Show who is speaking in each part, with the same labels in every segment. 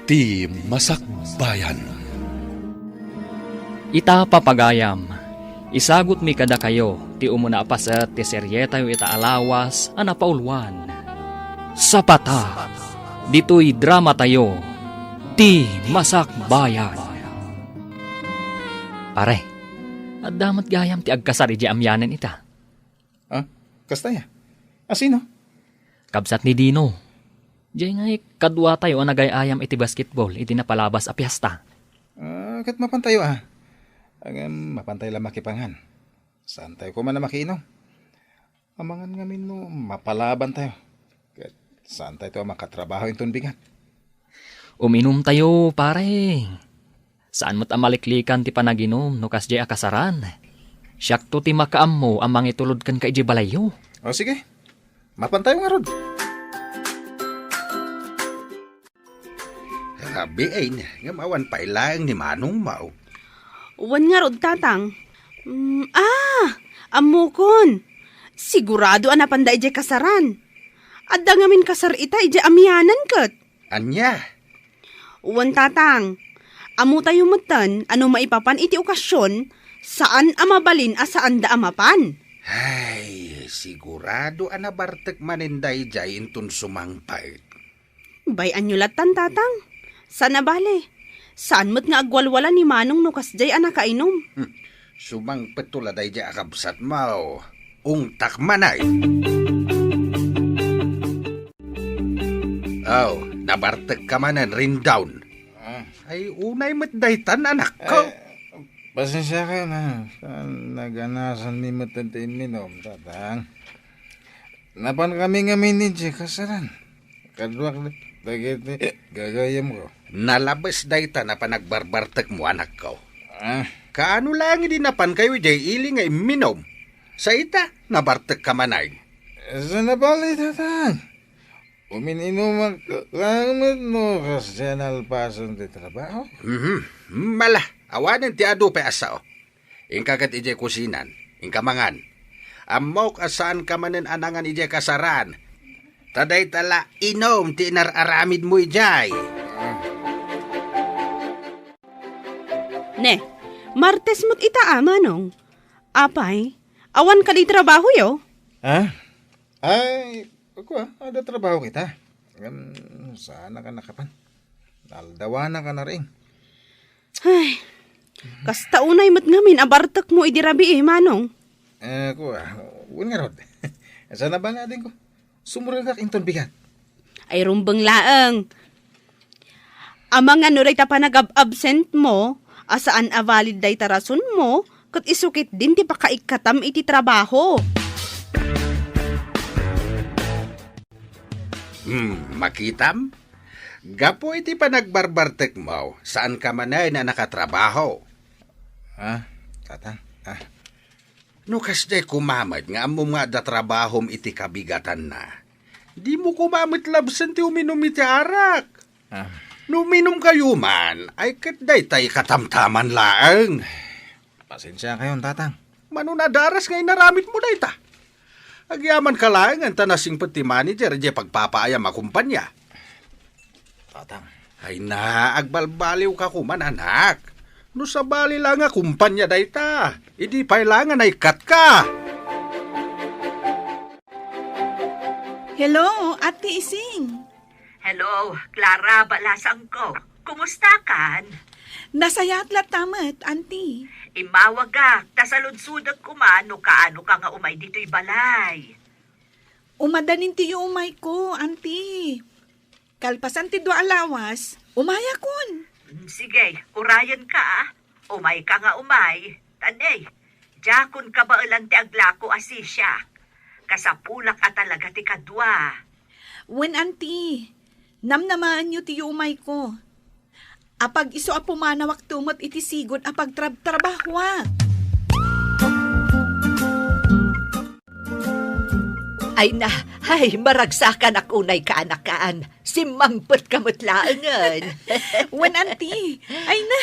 Speaker 1: Ti Masakbayan.
Speaker 2: Ita papagayam, isagot mi kada kayo, ti umuna apaset ti seryeta yu ita alawas, anapaulwan. Sapata, dito'y drama tayo, ti Masakbayan. Pare, at damat gayam ti agkasar iji amyanan ita.
Speaker 3: Kastaya? Asino?
Speaker 2: Kabsat ni Dino. Diyan nga kadwa tayo ang nagayayam iti basketball, iti napalabas a piyesta.
Speaker 3: Kat mapantayo mapantay lang makipangan. Saan tayo ko man na makiinom? Amangan ngamin no, mapalaban tayo. Kat saan tayo makatrabaho yung tunbingan?
Speaker 2: Uminom tayo, pare. Saan mo't amaliklikan ti panaginom no kasjay akasaran? Siyak to ti makaam mo amang itulod kan ka iji balayo.
Speaker 3: O sige, mapantayo nga rod.
Speaker 4: Grabe ay nga mawan pa ilang ni Manong Mau.
Speaker 5: Uwan nga rod, tatang. Amukon. Sigurado anapanda ije kasaran. Adda ngamin kasar ita ije amyanan kat.
Speaker 4: Anya?
Speaker 5: Uwan, tatang. Amu tayo matan, ano maipapan iti okasyon, saan amabalin saan da amapan.
Speaker 4: Ay, sigurado anabartek maninday jay intun sumangpay.
Speaker 5: Bayan nyo latan, tatang. Sana bale. Saan mo't nga agwalwala ni Manong no kasjay anakainom?
Speaker 4: Sumangpet tuladay jay akabsat mau. Ungtak manay. Nabartek ka manan rin down. Ay, unay matdaytan anak ko.
Speaker 3: Pasensya kayo na. Saan naganasan ni matantain minom, tatang? Napan kami ni Jay kasaran. Kadwak na bagit ni gagayam ko.
Speaker 4: Nalabas dayta na panagbarbartek mo anak ko.
Speaker 3: Ah,
Speaker 4: Kaano lang hindi napan kayo jay ili nga iminom. Sa ita, nabartek ka manay.
Speaker 3: saan na bali, tatang? Umininom lang mo kasi nalpasan di trabaho.
Speaker 4: Mala, awanan ti ado pa asao. Ingkagat ije kusinan, ingkamangan. Amok asaan ka manen anangan ije kasaran. Taday tala inom ti inararamid mo ijay.
Speaker 5: Ne, Martes mo't ita Manong. Apay, awan ka di trabaho yo?
Speaker 3: Ay, ako ada trabaho kita. Sana ka nakapan. Naldawana ka na rin.
Speaker 5: Ay, kasta unay mo't ngamin abartak mo idirabi Manong.
Speaker 3: Ako huwag nga rod. Sana ba nga din ko? Sumuragak inton bigat.
Speaker 5: Ay rumbang laang. Amang ano ray ta pa nag-absent mo, asaan valid day tarason mo, kat isukit din ti pakaikatam iti trabaho.
Speaker 4: Makitam? Gapo iti panagbarbartek mo, saan ka manay na nakatrabaho?
Speaker 3: Tatang?
Speaker 4: No kasday kumamad nga amo nga da trabahom iti kabigatan na. Di mo kumamit labsan ti uminom iti arak. No uminom kayo man, ay katday tay katamtaman laang.
Speaker 3: Pasensya kayo, tatang.
Speaker 4: Manunadaras ngay naramit mo dayta. Agyaman ka laang ang tanasing pati manager di pagpapaayam akumpanya.
Speaker 3: Tatang.
Speaker 4: Ay na, agbalbaliw ka kuman anak. No sa bali lang nga kumpanya dayta. Idi pailangan ay kat ka.
Speaker 6: Hello, Ate Ising.
Speaker 7: Hello, Clara Balasang ko. Kumusta kan?
Speaker 6: Nasayat tamat, Auntie.
Speaker 7: Imawagak, tasaludsudag kumano kaano ka nga umay dito'y balay.
Speaker 6: Umadanin ti umay ko, Auntie. Kalpasan ti dua alawas, umaya kun.
Speaker 7: Sige, urayan ka. Umay ka nga umay. Tanay, jakon ka ba ulang ti aglako asisya? Kasapulak at talaga ti kadwa.
Speaker 6: When, Auntie, namnamaan nyo ti umay ko. Apag iso apumanawak tumot iti sigod apag trabahwa.
Speaker 8: Ay maragsakan akunay kaanakaan. Simangpot kamutlaangan.
Speaker 6: When, Auntie, ay na,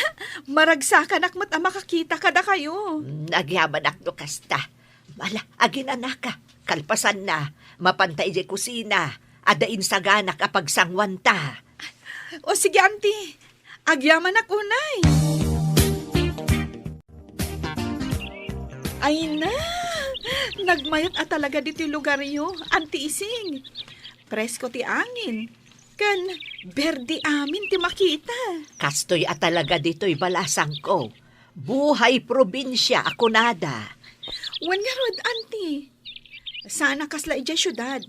Speaker 6: maragsakan akmat makakita kada kayo.
Speaker 8: Nagyaman akno kasta. Mala, agin anaka. Kalpasan na, mapantay di kusina. Adain sa ganak apag sangwanta.
Speaker 6: O sige, auntie. Agyaman ako, nay. Ay na, nagmayat at talaga dito yung lugar yo, Auntie Ising. Presko ti angin. Kan, berde amin ti makita.
Speaker 8: Kastoy at talaga dito'y balasang ko. Buhay probinsya ako nada.
Speaker 6: Wan nga rod, Auntie. Sana kasla ijay syudad.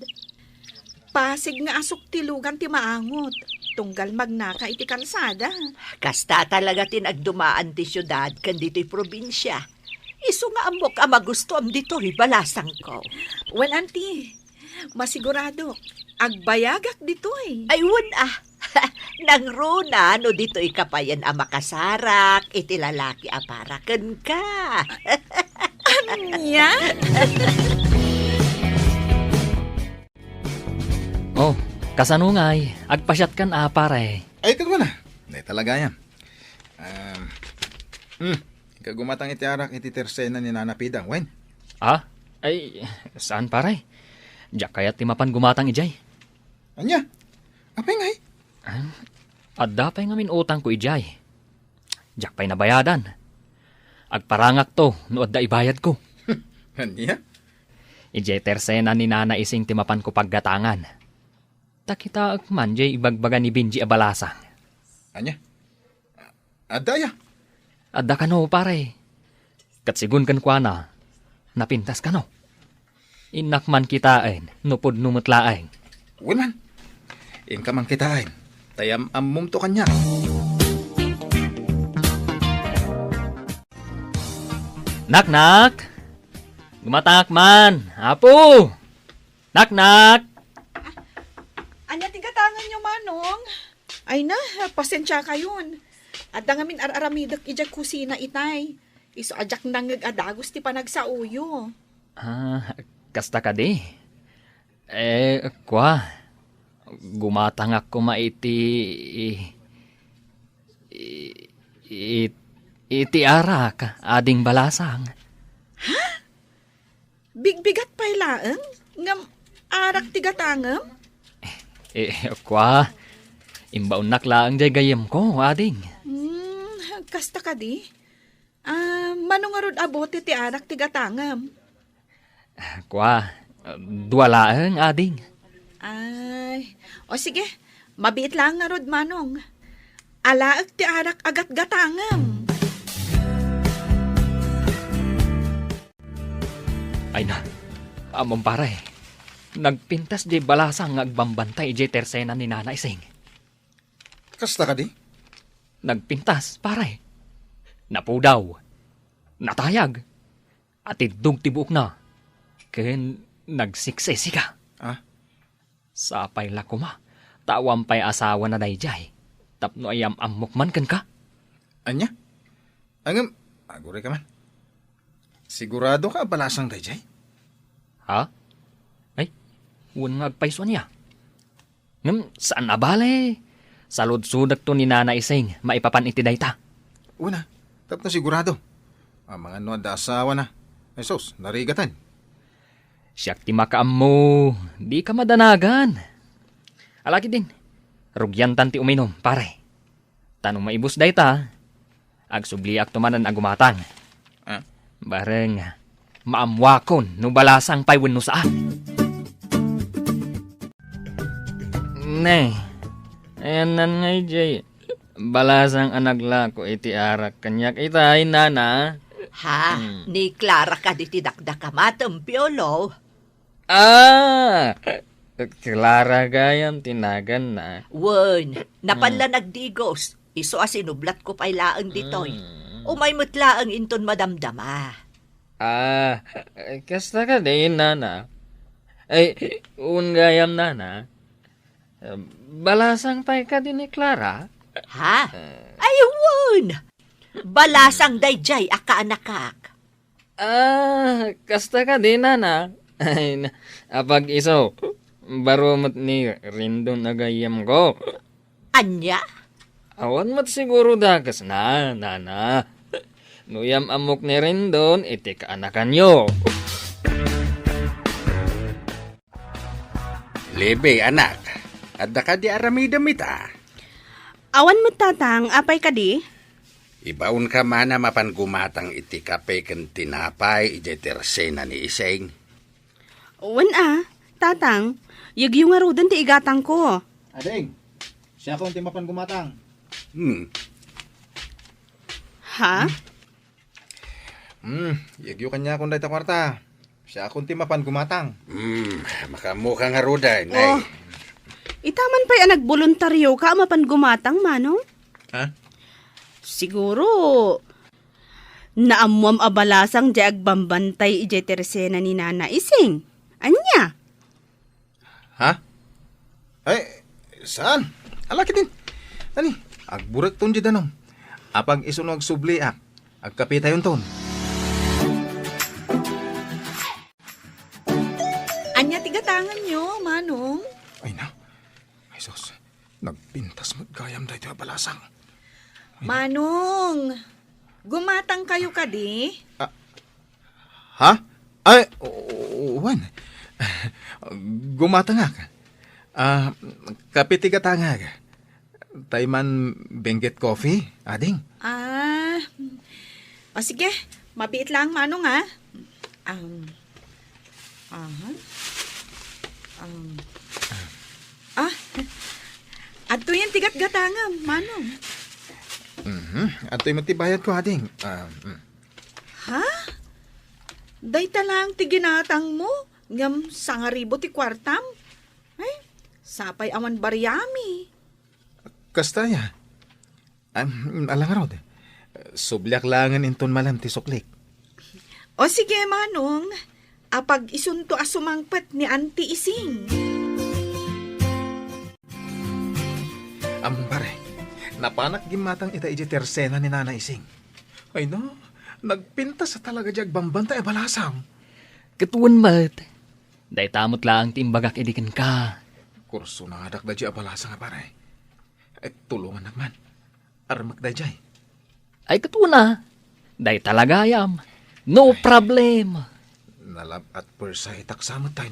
Speaker 6: Pasig nga asok ti lugan ti maangot. Tunggal magnaka iti kalsada.
Speaker 8: Kasta talaga tinagdumaan ti syudad kan dito'y probinsya. Iso nga amok ang magusto am dito'y balasang ko.
Speaker 6: Well, Auntie, masigurado, agbayagak dito eh.
Speaker 8: Ay, nang runa, no dito'y kapayan ang makasarak, iti lalaki aparakan ka.
Speaker 6: Anya?
Speaker 2: Oh, kasanungay, agpasyat kan pare.
Speaker 3: Ay, kagwa na. Hindi talaga yan. Kagumatang iti arak iti tersena ni Nana Pidang, wen.
Speaker 2: Ah? Ay, saan pare? Diyak kaya't timapan gumatang ijay.
Speaker 3: Anya? Apay nga
Speaker 2: Adda pa'y ngamin utang ko ijay. Diyak pa'y nabayadan. Agparangak to, no adda ibayad ko.
Speaker 3: Anya?
Speaker 2: Ijay tersena ni Nana Ising timapan ko paggatangan. Takita man jay ibagbaga ni Benji abalasang.
Speaker 3: Anya? Adaya?
Speaker 2: Adda ka no, pare. Katsigun kan kwa na, napintas ka no. Inakman kitain, nupod numutlaing.
Speaker 3: Wiman. Inka man kitain. Tayam ammum to kanya.
Speaker 2: Nak! Gumatak man! Apo! Nak!
Speaker 6: Anya tigatangan nyo, Manong? Ay na, pasensya kayon. At ngamin aramidak ijak kusina itay. Iso ajak nangag adagos ti panagsauyo.
Speaker 2: Kasta ka di. Kwa. Gumatang ako maiti... iti arak, ading balasang.
Speaker 6: Bigbigat pa'y laeng? Ngam arak tigatangam?
Speaker 2: Kwa. Imbaon naklaang jay gayem ko, ading.
Speaker 6: Kasta ka di? Manong arod abote ti arak tigatangam?
Speaker 2: Kwa. Duwalaang, ading.
Speaker 6: Ay, o sige, mabiit lang nga rod, Manong. Alaag ti arak agat gatangam.
Speaker 2: Ay na, among pare. Nagpintas di balasang agbambantay ijay tersena ni Nana Ising.
Speaker 3: Kasta ka di?
Speaker 2: Nagpintas, pare. Napudaw. Natayag. At idug tibuok na. Ken nagsiksesi ka. Sapay lakuma. Tawam pa'y asawa na dayjay. Tapno ayam amok man kan ka.
Speaker 3: Anya? Angam, agure ka man. Sigurado ka balasang dayjay?
Speaker 2: Ha? Ay, huwag nga agpaiso niya. Ngam, saan na bale? Salud-sudak to ni Nana Ising, maipapan iti dayta.
Speaker 3: Una, tapno sigurado. Ang mga no da asawa na. Ay sos, narigatan.
Speaker 2: Siyak ti makaam mo, di ka madanagan. Alaki din, rugyantan ti uminom, pare. Tanong maibus dayta, agsubliak tumanan agumatang. Bareng, maamwakon no balasang paywen no saan. Ne, ayan nan ngay jay. Balasang anagla ko iti arak kanyak itay nana.
Speaker 8: Ni Clara ka di tidakdakamatang piolo.
Speaker 2: Clara gayam tinagan na.
Speaker 8: Napanla nagdigos. Iso asinublat ko pa'y laang ditoy. Umay mutlaang inton madamdama.
Speaker 2: Kasta ka din, nana. Ay, gayam, nana. Balasang pa'y ka din ni Clara?
Speaker 8: Ayun! Balasang dayjay akaanakak.
Speaker 2: Kasta ka din, nana. Ay, apag iso, barumot ni Rindon agayam ko.
Speaker 8: Anya?
Speaker 2: Awan mat siguro dagas na, nana. Nuyam amok ni Rindon, iti kaanakan nyo.
Speaker 4: Lebe, anak. Adda ka di aramidam ita.
Speaker 5: Awan mo tatang, apay ka di?
Speaker 4: Ibaon ka mana mapan gumatang iti kape ken tinapay ije tersena ni Iseng.
Speaker 5: Wan tatang, yagyong nga rudan ti igatang ko.
Speaker 3: Ading, siya akong timapan gumatang.
Speaker 5: Ha?
Speaker 3: Yagyo kanya akong dayta kwarta. Siya akong timapan gumatang.
Speaker 4: Makamukha nga ruday.
Speaker 5: Oh, itaman pa'y nagboluntaryo ka mapan gumatang, manong?
Speaker 3: Ha?
Speaker 5: Siguro, naamuam abalasang di agbambantay ije tersena ni Nana Ising. Anya?
Speaker 3: Ha? Ay, saan? Alaki din. Tani, agburak ton di danom. Apag isunog subli agkapitayon ton.
Speaker 6: Anya tigatangan nyo, manong?
Speaker 3: Ay na. Ay sos, nagpintas magkayam da ito abalasang.
Speaker 6: Manong, gumatang kayo ka di?
Speaker 3: Ha? Ay, wan. Gumatangak. Kapitigatangak. Tayman Benguet Coffee, ading.
Speaker 6: O sige, mabiit lang, manong adto yan tigat gatangam, manong.
Speaker 3: At ito'y matibayad ko, ading.
Speaker 6: Ha? Dayta lang ti ginatang mo, ngam sangaribo ti kwartam. Ay, sapay awan baryami.
Speaker 3: Kastaya. Alang rod. Sublyak langan inton malam ti suklik.
Speaker 6: O sige, manong, apag isunto asumangpet ni Auntie Ising.
Speaker 3: Pare, napanak gimatang ita iji tersena ni Nana Ising. Ay no, nagpinta sa talaga jag bambanta e balasang.
Speaker 2: Katuan mat. Day tamot lang timbagak idikin ka.
Speaker 3: Kurso na adak da ji abalasang pare. Tulungan naman. Armak da jay.
Speaker 2: Ay katuan na. Day talaga yam. No problem.
Speaker 3: Nalab at persay taksamot tayo.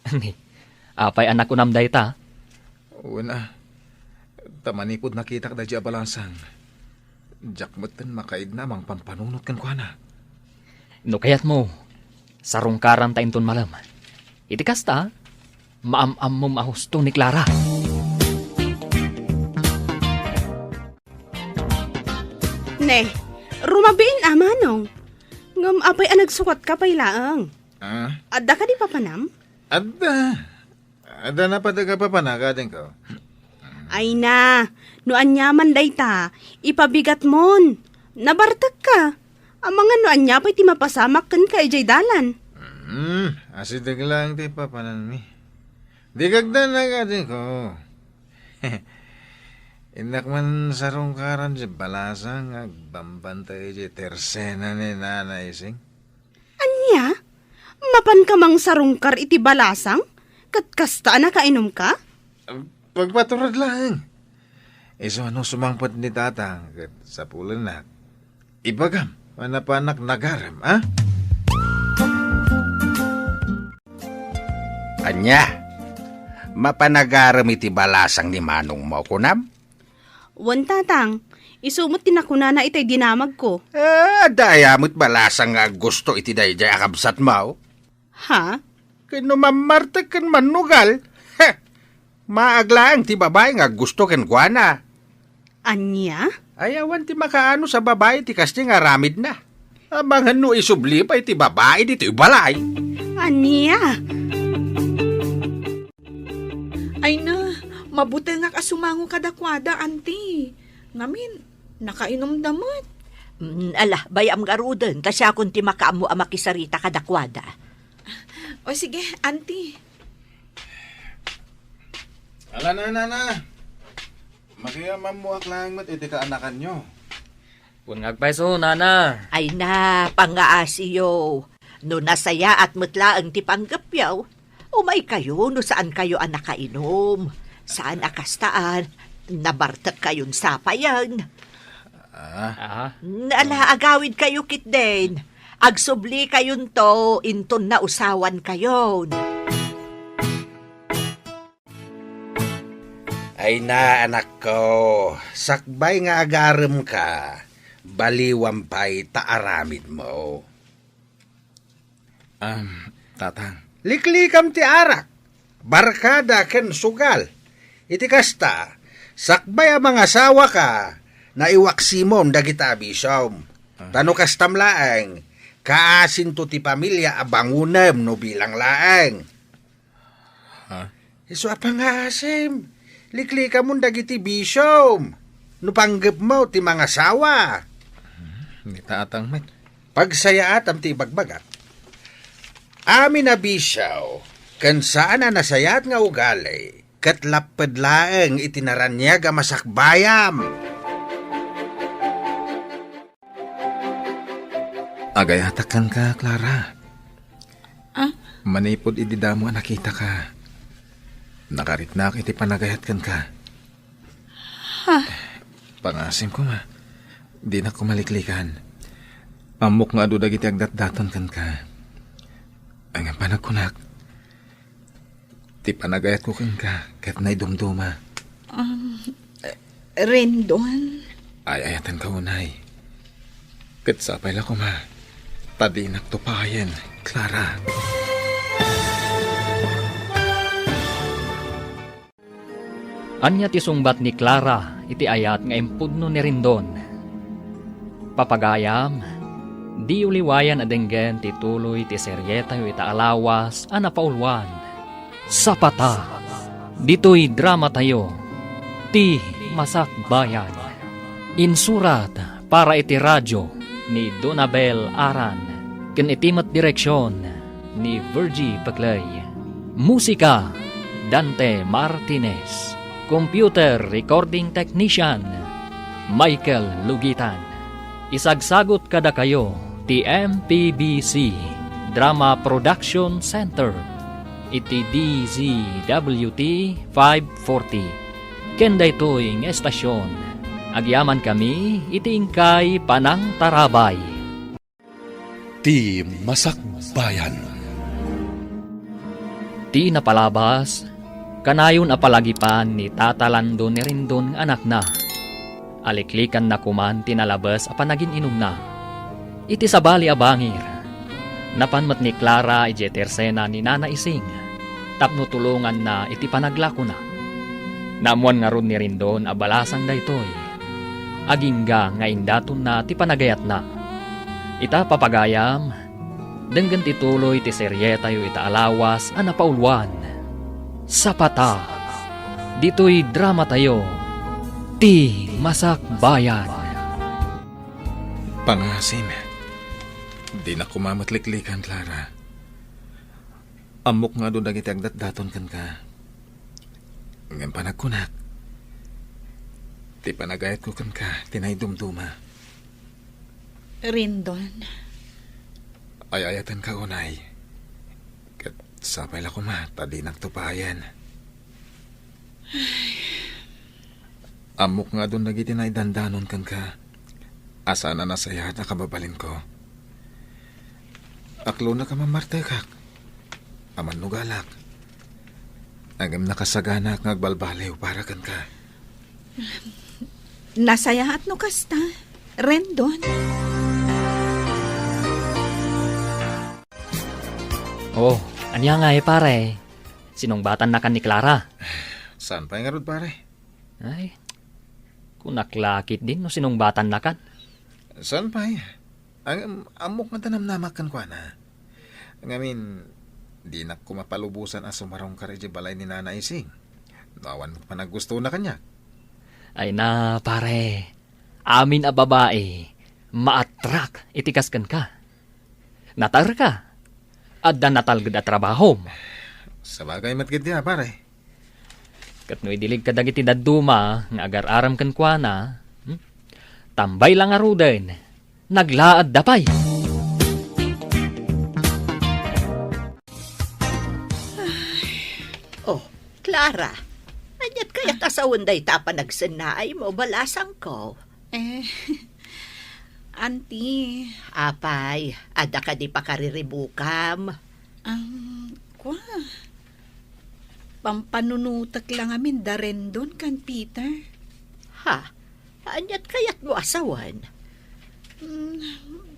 Speaker 2: Ani, apay anak ko nam day ta.
Speaker 3: Una, tamanipod nakita da ji abalasang. Jakmatan makaid na mang pampanunot kan kwa na.
Speaker 2: No kayat mo, sarungkaran ta inton malam. Iti kasta, maam-am mo mahusto ni Clara.
Speaker 5: Ne, rumabiin manong. Ngam apay nagsukat ka pay laang. Adda ka di papanam?
Speaker 3: Ada na padaga pa panakadin ko.
Speaker 5: Ay na, no anyaman dayta, ipabigat mon. Nabartag ka. Ang mga no anya pa'y ti mapasamak kan ka ijay dalan.
Speaker 3: Asidag lang ti papanan mi. Di kagda na kadin ko. Inak man sarungkaran si balasang agbambantay si tersena ni Nana Ising.
Speaker 5: Anya? Mapan ka mang sarungkar iti balasang? Katkasta na kainom ka?
Speaker 3: Pagpaturad lang. Iso ano sumangpot ni tatang kat sa pulan na. Ibagam, manapanak nagaram, ha?
Speaker 4: Anya, mapanagaram iti balasang ni Manong mo kunam?
Speaker 5: Wan tatang, isumot tinakuna na itay dinamag ko.
Speaker 4: Dayamot balasang nga gusto iti dayjay akabsat mo.
Speaker 5: Ha?
Speaker 4: Kano mamartag kan manugal. Maaglaang ti babae nga gusto ken kuana.
Speaker 5: Anya?
Speaker 4: Ayawan ti makaano sa babae ti kasti nga ramid na. Amang no isubli pa iti babae dito balay.
Speaker 5: Anya?
Speaker 6: Ay na, mabuti nga kasumango kadakwada, Auntie. Ngamin, nakainom damot.
Speaker 8: Ala, bayam garudan, tasya kung ti makaamo amakisarita kadakwada.
Speaker 6: O sige, Auntie.
Speaker 3: Ala na. Makiyaman mo aklang mat iti kaanakan nyo.
Speaker 2: Kung ngagpaiso, nana.
Speaker 8: Ay na, pangaasiyo. No nasaya at mutlaang ti panggapyaw, umay kayo no saan kayo ang nakainom. Saan akastaan, nabartak kayon sapayan. Ala, agawid kayo kitden. Agsubli kayon to, inton na usawan kayon.
Speaker 4: Ay na, anak ko, sakbay nga agarem ka, baliwampay taaramid mo.
Speaker 3: Tatang.
Speaker 4: Liklikam ti arak, barkada ken sugal. Iti kasta, sakbay ang mga asawa ka, na iwaksimom dagita bisom. Tano kastam laeng, kaasin to ti pamilya abangunem no bilang laeng. Iso apang asim, liklikam mo dagiti bisom. No panggap mo ti mga asawa.
Speaker 3: Ni tatang met.
Speaker 4: Pagsayaat am ti bagbagat. Amin na bisaw, kan saan na nasayat nga ugali, kat lapad laeng itinaranyag a masakbayam.
Speaker 3: Agayatakan ka, Clara.
Speaker 6: Ah?
Speaker 3: Manipod ididamo nakita ka. Nakaritnak iti panagayatkan ka. Pangasim ko ma. Di na kumaliklikan. Amok nga adudag iti agdat-daton kan ka. Ang panagkunak. Ti panagayat ko kan ka. Kat na'y dumduma.
Speaker 6: Rendon?
Speaker 3: Ay ayatan ka unay. Kat sapay la ko ma. Tadi nagtupayan, Clara.
Speaker 2: Anya ti sungbat ni Clara iti ayat nga impudno ni Rindon. Papagayam, di uliwayan adenggen ti tuloy ti seryeta yu ita alawas a napaulwan. Sapata, dito'y drama tayo, ti Masakbayan. Insurat para iti radyo ni Donabel Aran, ken itimat direksyon ni Virgie Paclay. Musika, Dante Martinez. Computer Recording Technician, Michael Lugitan. Isagsagot kada kayo, ti MPBC Drama Production Center, iti DZWT 540. Kenda ito'y ng estasyon. Agyaman kami, iti ingkay Panang Tarabay.
Speaker 1: Ti Masakbayan.
Speaker 2: Ti napalabas, kanayon apalagipan ni Tata Lando ni Rindon anak na. Aliklikan na kuman tinalabas apanagin inom na. Iti sabali abangir. Napanmat ni Clara iti tersena ni Nana Ising. Tapno tulungan na iti panaglako na. Namuan nga ron ni Rindon abalasang daytoy. Agingga nga indaton na ti panagayat na. Ita papagayam, denggan ti tuloy ti seryeta yu ita alawas a napaulwan. Sapata, dito'y drama tayo, ti Masakbayan.
Speaker 3: Pangasim. Di na kumamatliklikan, Clara. Amok nga doon dagiti agdat-daton kan ka. Ngayon panagkunak. Ti panagayat ko kan ka, tinay dumduma.
Speaker 6: Rendon?
Speaker 3: Ay ayatan ka unay. Kat sapay la ko ma, tadi nagtupayan. Amok nga doon dagiti tinay dandanon kan ka. Asa na nasaya na kababalin ko. Aklo na ka mamartekak. Aman nugalak. Agam nakasagana kang agbalbaliw para kan ka.
Speaker 6: Nasayahat no kasta, Rendon?
Speaker 2: Oh, anya nga pare. Sinungbatan na kan ni Clara.
Speaker 3: Saan pa nga rod pare?
Speaker 2: Ay, kunaklakit din no sinungbatan na kan.
Speaker 3: Saan pa Ang amok nga tanamnamak kan kwa na. Ngamin, di na kumapalubusan as sumarong karedya balay ni Nana Ising. Nawan mo pa nagusto na kanya.
Speaker 2: Ay na pare, amin a babae, maatrak itikas kan ka. Natar ka, adda natalgad at trabaho.
Speaker 3: Sa bagay matgid niya pare.
Speaker 2: Kat no idilig ka dagiti daduma, nga agar-aram kan kwa na, tambay lang aruden, naglaad dapay.
Speaker 8: Oh, Clara, anyat kaya't asawan day tapa nagsanay mo, balasang ko.
Speaker 6: Auntie,
Speaker 8: Apay, ada ka di pa kariribukam.
Speaker 6: kwa? Pampanunutak lang amin da Rendon kan Peter.
Speaker 8: Ha? Anyat kayat mo asawan?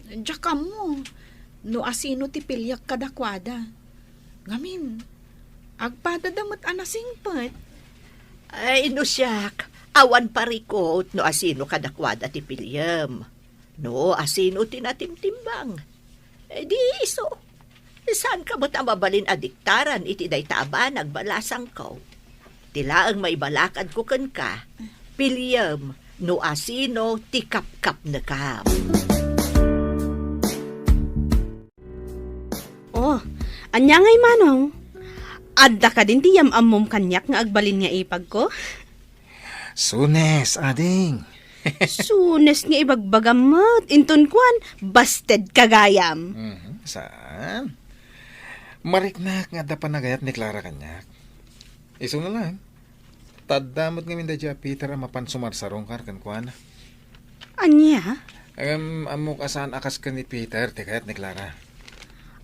Speaker 6: Diyak ka mo. No asino ti pilyak kadakwada. Ngamin, agpadadamot anasingpat.
Speaker 8: Ay, no siyak. Awan parikot no asino kadakwada ti pilyam. No asino tinatimtimbang. Di iso. Saan ka mo't mabalin adiktaran iti day taaba nagbalasang ko? Tila ang may balakad ko kan ka. Pilyam, no asino ti kap-kap na kam.
Speaker 5: Oh, anya ngay manong. Adda ka din ti yamamom kanyak nga agbalin nga ipag ko.
Speaker 3: Sunes, ading.
Speaker 5: Sunes nga ibagbagamot. Intun kwan, busted kagayam.
Speaker 3: Saan? Mariknak nga da panagayat ni Clara kanyak. Iso na lang. Tadamot nga minda dya Peter ang mapansumarsarong kan kuana.
Speaker 5: Anya?
Speaker 3: Amok asan akas ka ni Peter, tikayat ni Clara.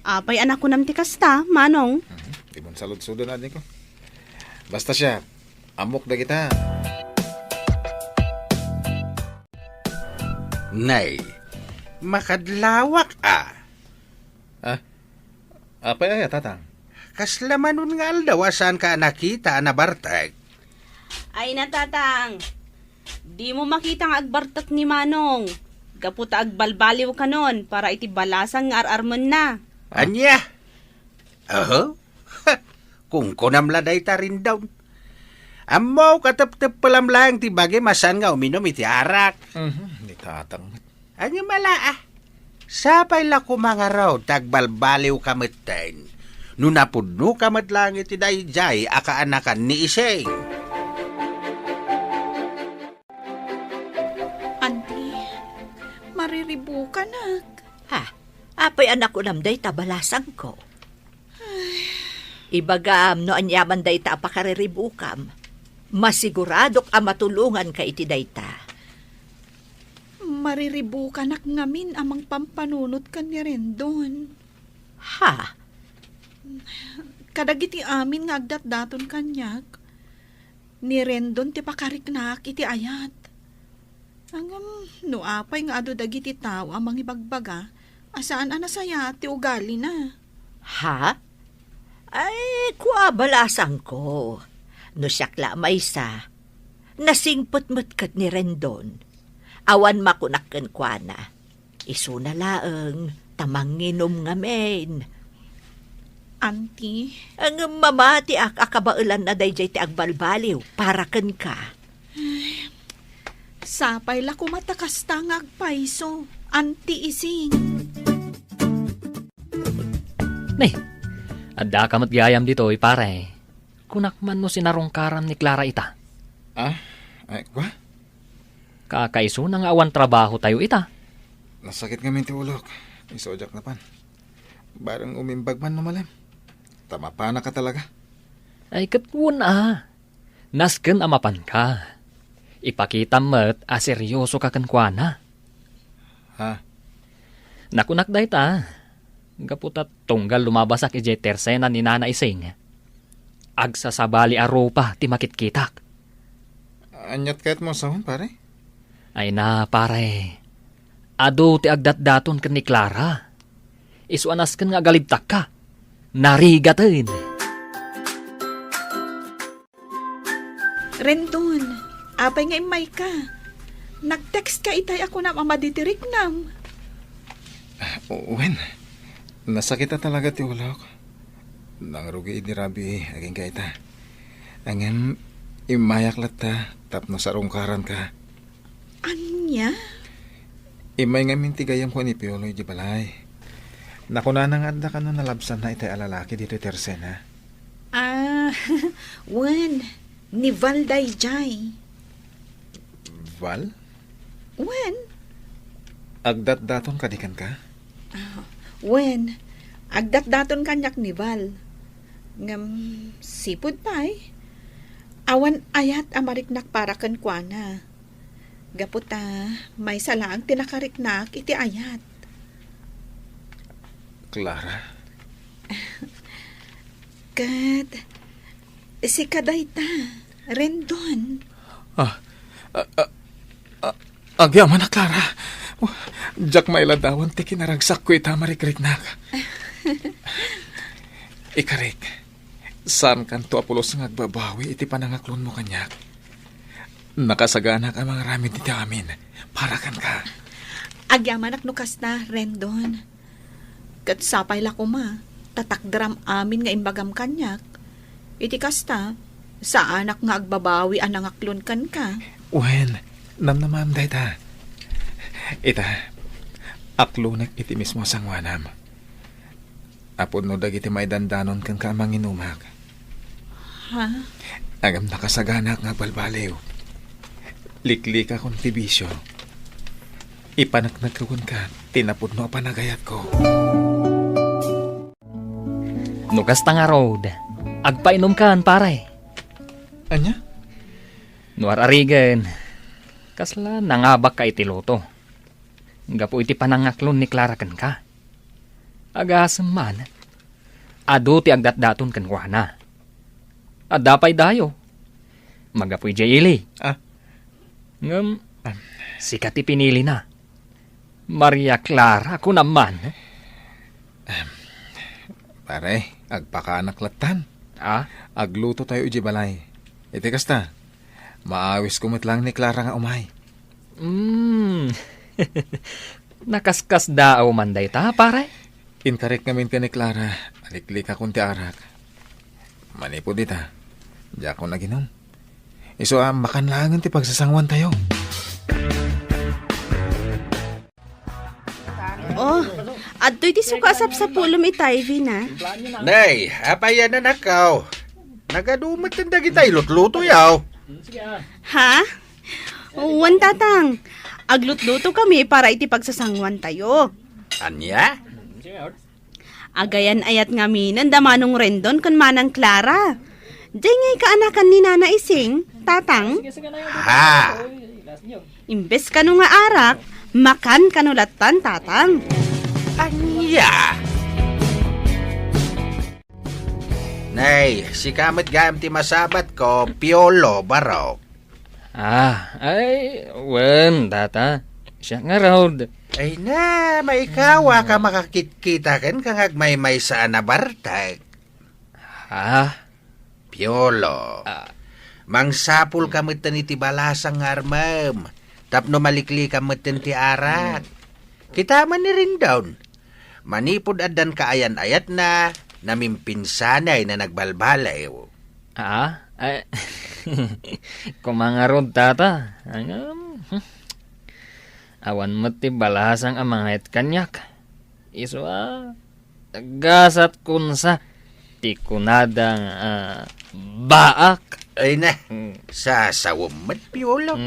Speaker 5: Apay anak ko nam ti kasta, manong.
Speaker 3: Di mo salud-sudo na din ko. Basta siya, amok na kita.
Speaker 4: Nay, makadlawak
Speaker 3: Apay ay tatang.
Speaker 4: Kaslamanon nga aldaw saan ka nakita na bartag.
Speaker 5: Ay natatang, di mo makita nga agbartat ni manong. Gaputa agbalbaliw ka nun para iti balasang nga ararmon na.
Speaker 4: Anya? Kung kunamladay ta rin daw. Amaw katap-tap palam lang ti bagay masan nga uminom iti arak.
Speaker 3: Ni tatang.
Speaker 4: Anya mala Sapay la ko mga raw tagbalbaliw kameten. No napudno kamat lang iti dayjay akaanakan ni Iseng.
Speaker 6: Auntie, mariribu ka na.
Speaker 8: Ha? Apay anak ko namday tabalasang ko. Ibagam no anyaman day ta apakariribukam. Masiguradok ang matulungan ka iti dayta.
Speaker 6: Mariribu ka nak ngamin amang pampanunot ka ni Rendon.
Speaker 8: Ha?
Speaker 6: Kadagiti amin nga agdat-daton kanyak. Ni Rendon ti pakariknak iti ayat. Angam, no apay nga ado dagiti tao amang ibagbaga, asaan anasaya ti ugali na.
Speaker 8: Ha? Ay, kuabalasang ko. No siyakla maysa. Nasingpot-mot kat ni Rendon. Awan makunakkan kwa na. Isu na laeng, tamanginom ngamen.
Speaker 6: Auntie,
Speaker 8: Ang mamati akabailan na dayjay ti agbalbaliw, para ken ka.
Speaker 6: sapay la kumatakasta nga agpaiso. Auntie Ising.
Speaker 2: Nay, adda ka matgayam dito, pare. Kunak man no sinarongkaran ni Clara ita.
Speaker 3: Ay, kwa?
Speaker 2: Kakaiso na nga awan trabaho tayo ita.
Speaker 3: Nasakit nga minti ulok. Isojak na pan. Barang umimbag man numalim. Tama pa na ka talaga.
Speaker 2: Ay katwon Nasken amapan ka. Ipakita mo't seryoso ka kankwana.
Speaker 3: Ha?
Speaker 2: Nakunak day ta. Gaputat tunggal lumabasak ije tersena ni Nana Ising. Agsasabali aropa ti makitkitak.
Speaker 3: Anyat kahit mo sahon, pare?
Speaker 2: Ay na, pare. Ado ti agdat-daton ken ni Clara. Isuanas ken nga galibtak ka. Narigaten.
Speaker 6: Rendon, apay nga imay ka. Nag-text ka itay ako na mamaditirik nam.
Speaker 3: Uwen, nasakita talaga ti ulok. Nangrugi ni Rabi, aging kaita. Angin, imayak lata, tapno sa rungkaran ka.
Speaker 6: Anya?
Speaker 3: Imay nga mintigayam ko ni Piolo di balay. Nakunanang anda ka no nalabsan na itay alalaki dito tersena.
Speaker 6: Wen, ni Valday Jai.
Speaker 3: Val?
Speaker 6: Wen,
Speaker 3: Agdat-daton kadikan ka?
Speaker 6: wen, agdat-daton kanyak ni Val. Ngam, sipod pa'y. Awan ayat amariknak para kan kuana. Gaputa, may salang tinakariknak iti ayat.
Speaker 3: Clara?
Speaker 6: Kat, Si Kadayta, Rendon.
Speaker 3: Agyaman na, Clara. Jack mailadawan ti kinaragsak ko ita marikrik-nak. Ikarik, saan kan to apulos ng agbabawi iti panangaklon mo kanyak? Nakasaganak ang mga ramin dito amin. Para kan ka.
Speaker 6: Agyamanak no kasta, Rendon. Kat sapay la kuma, tatakdram amin nga imbagam kanyak. Iti kasta, sa anak nga agbabawi ang nangaklon kan ka.
Speaker 3: Wen, namnamam dayta. Ita, aklunak iti mismo sangwanam. Apod no dagiti may dandanon kang kamang inumak.
Speaker 6: Ha?
Speaker 3: Agam nakasaganak nga balbaliw. Liklik akong tibisyo. Ipanaknagkawon ka, tinapod no panagayat ko.
Speaker 2: Nukas ta nga road, agpainom kan pare.
Speaker 3: Anya?
Speaker 2: Nuar arigen, kasla nangabak ka iti loto. Gapo iti panangaklon ni Clara kan ka. Agasam man, ado ti agdatdaton kan kuhana. Adapay dayo, magapoy jayili. Ngam, sikat ti pinili na. Maria Clara, ako naman.
Speaker 3: Pare, agpakaanak latan.
Speaker 2: Ah?
Speaker 3: Agluto tayo uji balay. Iti kasta, maawis kumit lang ni Clara nga umay.
Speaker 2: Nakaskas daaw manday ta, pare?
Speaker 3: Inkarek namin ka ni Clara, aliklik akong ti arak. Manipod dita, di ako naginom. Iso makanlangan ti pagsasangwan tayo.
Speaker 5: Oh, adto'y ti sukasap sa pulom itay, na.
Speaker 4: Nay, apayan na nakaw. Nagadumat ang dagitay lutluto yaw.
Speaker 5: Ha? Wan tatang. Aglutluto kami para iti pagsasangwan tayo.
Speaker 4: Anya?
Speaker 5: Agayan ayat nga minan damanong Rendon kan manang Clara. Diyan nga'y kaanakan ni Nana Ising, tatang.
Speaker 4: Ha?
Speaker 5: Imbes ka nga arak, makan kanulatan, tatang.
Speaker 4: Anya? Nay, si kamit gayam ti masabat ko, Piolo Barok.
Speaker 2: Ay, wen, tata. Siya nga road.
Speaker 4: Ay na, maikawa ka makakita kan kang agmay-may sa anabartag. Piolo. Mangsapul kamit ni ti balasang armam. Tapno malikli kamit ti arak. Kita man ni rin down. Manipod adan kaayan-ayat na namimpinsanay na nagbalbalay.
Speaker 2: Ay, kumangarod tata. Awan mati balasang amangit kanyak. Iso gasat kunsa tikunadang baak.
Speaker 4: Ay na, sasawamad, Piolo.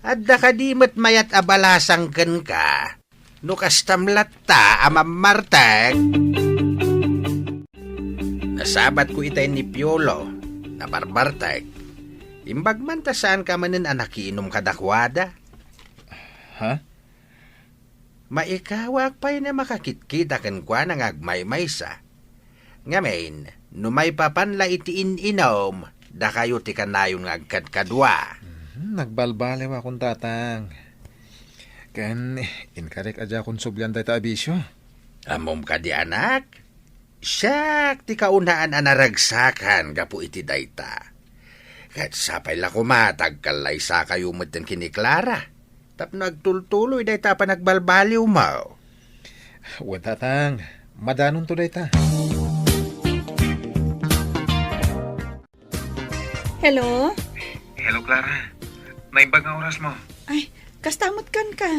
Speaker 4: Adda ka di mat mayat abalasang kan ka. No kastamlat ta amamartag. Nasabat ko itay ni Piolo na barbartag. Imbag man ta saan ka manin anakiinom kadakwada.
Speaker 3: Ha?
Speaker 4: Maikawag pa'y na makakitkita kan kwa ng agmay-maysa. Ngamin, numay papanla itiin inom, da kayo ti kanayon nga agkadkadwa.
Speaker 3: Nagbalbalew akong tatang. Kan, inkarek adya akong subyan tayo ta abisyo.
Speaker 4: Amom ka di anak? Siyak, ti kaunaan anaragsakan gapu iti dayta. Kat sapay la kumatag kalay sa kayo matan kini Clara. Tap nagtultuloy dayta pa nagbalbaliw mo.
Speaker 3: Wen tatang, madanon to dayta.
Speaker 6: Hello?
Speaker 3: Hello Clara, naimbag nga oras mo.
Speaker 6: Ay, kastamot kan ka.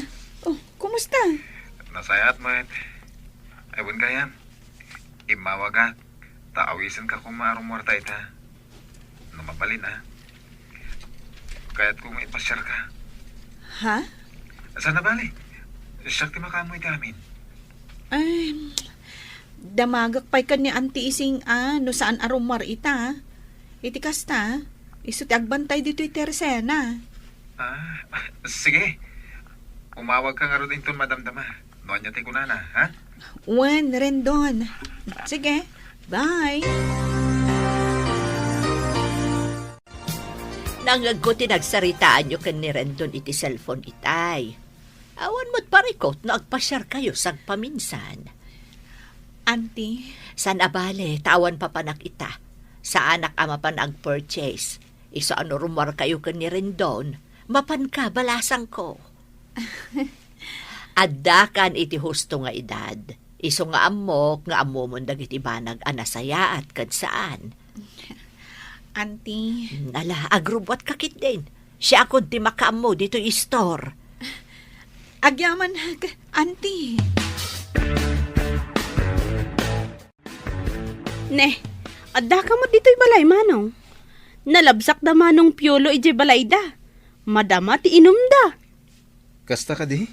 Speaker 6: Oh, kumusta?
Speaker 3: Nasayat mo et. Aywan kayan. Imawagat. Taawisan ka kung maarumor tayo ta. Namapalin Kaya't kung ipasyar ka.
Speaker 6: Ha?
Speaker 3: Saan na bali? Siyak ti makamoy amin.
Speaker 6: Ay, damagak pa'y ka ni Auntie Ising no saan arumar ita. Iti kasta, iso ti agbantay dito iti Teresena.
Speaker 3: Sige. Umawag ka nga rin ito madamdama. Noan niya ti kunana, ha?
Speaker 6: Wen, Rendon. Sige, bye.
Speaker 8: Nangag ko tinagsaritaan nyo kan ni Rendon iti cellphone itay. Awan mo't parikot na agpasyar kayo sag paminsan.
Speaker 6: Auntie,
Speaker 8: San abale, tawan pa panak ita. Sa anak ama pa nag-purchase. Iso ano rumor kayo kan ni Rendon, mapan ka balasang ko. Addakan iti husto nga edad. Iso nga amok nga amomon dagiti banag anasaya at kad saan.
Speaker 6: Auntie,
Speaker 8: Ala, agrubot kakit din. Siya akong ti makaamo dito store.
Speaker 6: agyaman Auntie.
Speaker 5: Ne, adda ka mo dito'y balay manong. Nalabsak da manong piolo ije balay da. Madama ti inom da.
Speaker 3: Kasta ka di?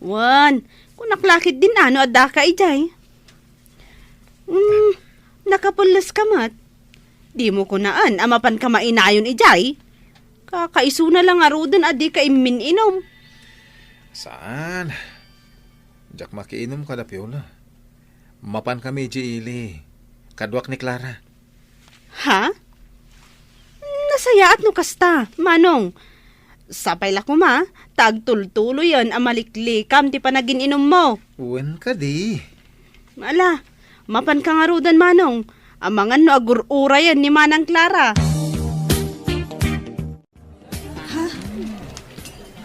Speaker 5: Wan, kung naklakit din ano adda ka ijay. Nakapulas ka mat. Di mo kunaan, amapan ka mainayon ijay. Kakaiso na lang arudan adi ka imin inom.
Speaker 3: Saan? Jak makiinom ka da piola. Mapan kami ili. Kadwak ni Clara.
Speaker 5: Ha? Nasaya at no kasta, manong. Sapay la kuma, tagtultulo yan amaliklikam ti panagin inom mo.
Speaker 3: Uwan ka di.
Speaker 5: Ala, mapan ka nga rudan manong. Amangan no agurura yan ni Manang Clara.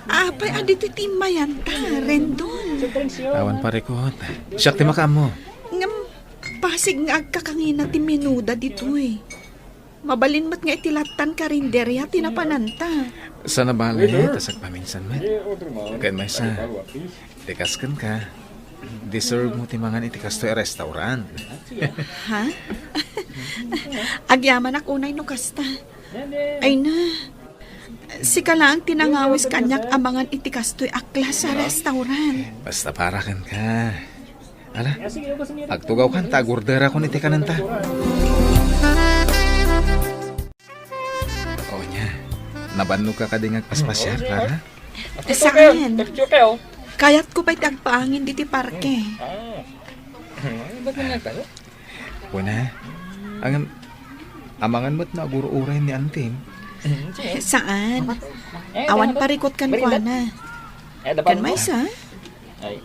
Speaker 6: Apay, adito timayan ta, Rendon.
Speaker 3: Awan parikot. Siyak ti makaamo.
Speaker 6: Ngam, pasig nga agkakangina ti menuda dito eh. Mabalin mo't nga itilatan ka rin derya tinapananta.
Speaker 3: Sana bali, tasag paminsan man. Kain may sa. Tikaskan ka. Deserve mo timangan itikas to restaurant.
Speaker 6: Ha? Agyaman ak unay no kasta. Ay na. Si kala ang tinangawis kanyak amangan itikastoy aklas sa restaurant.
Speaker 3: Basta para kan ka. Ala, agtugaw kan tagurdera ko niti kananta. O nya, nabannog ka kadingag paspasyar, Clara?
Speaker 6: Saan? Kayat ko pa'y tagpaangin diti parke.
Speaker 3: Una, ang amangan mo't na aguro-uray ni Antim.
Speaker 6: Saan? Awan parikot kan kwa na. Kan may sa?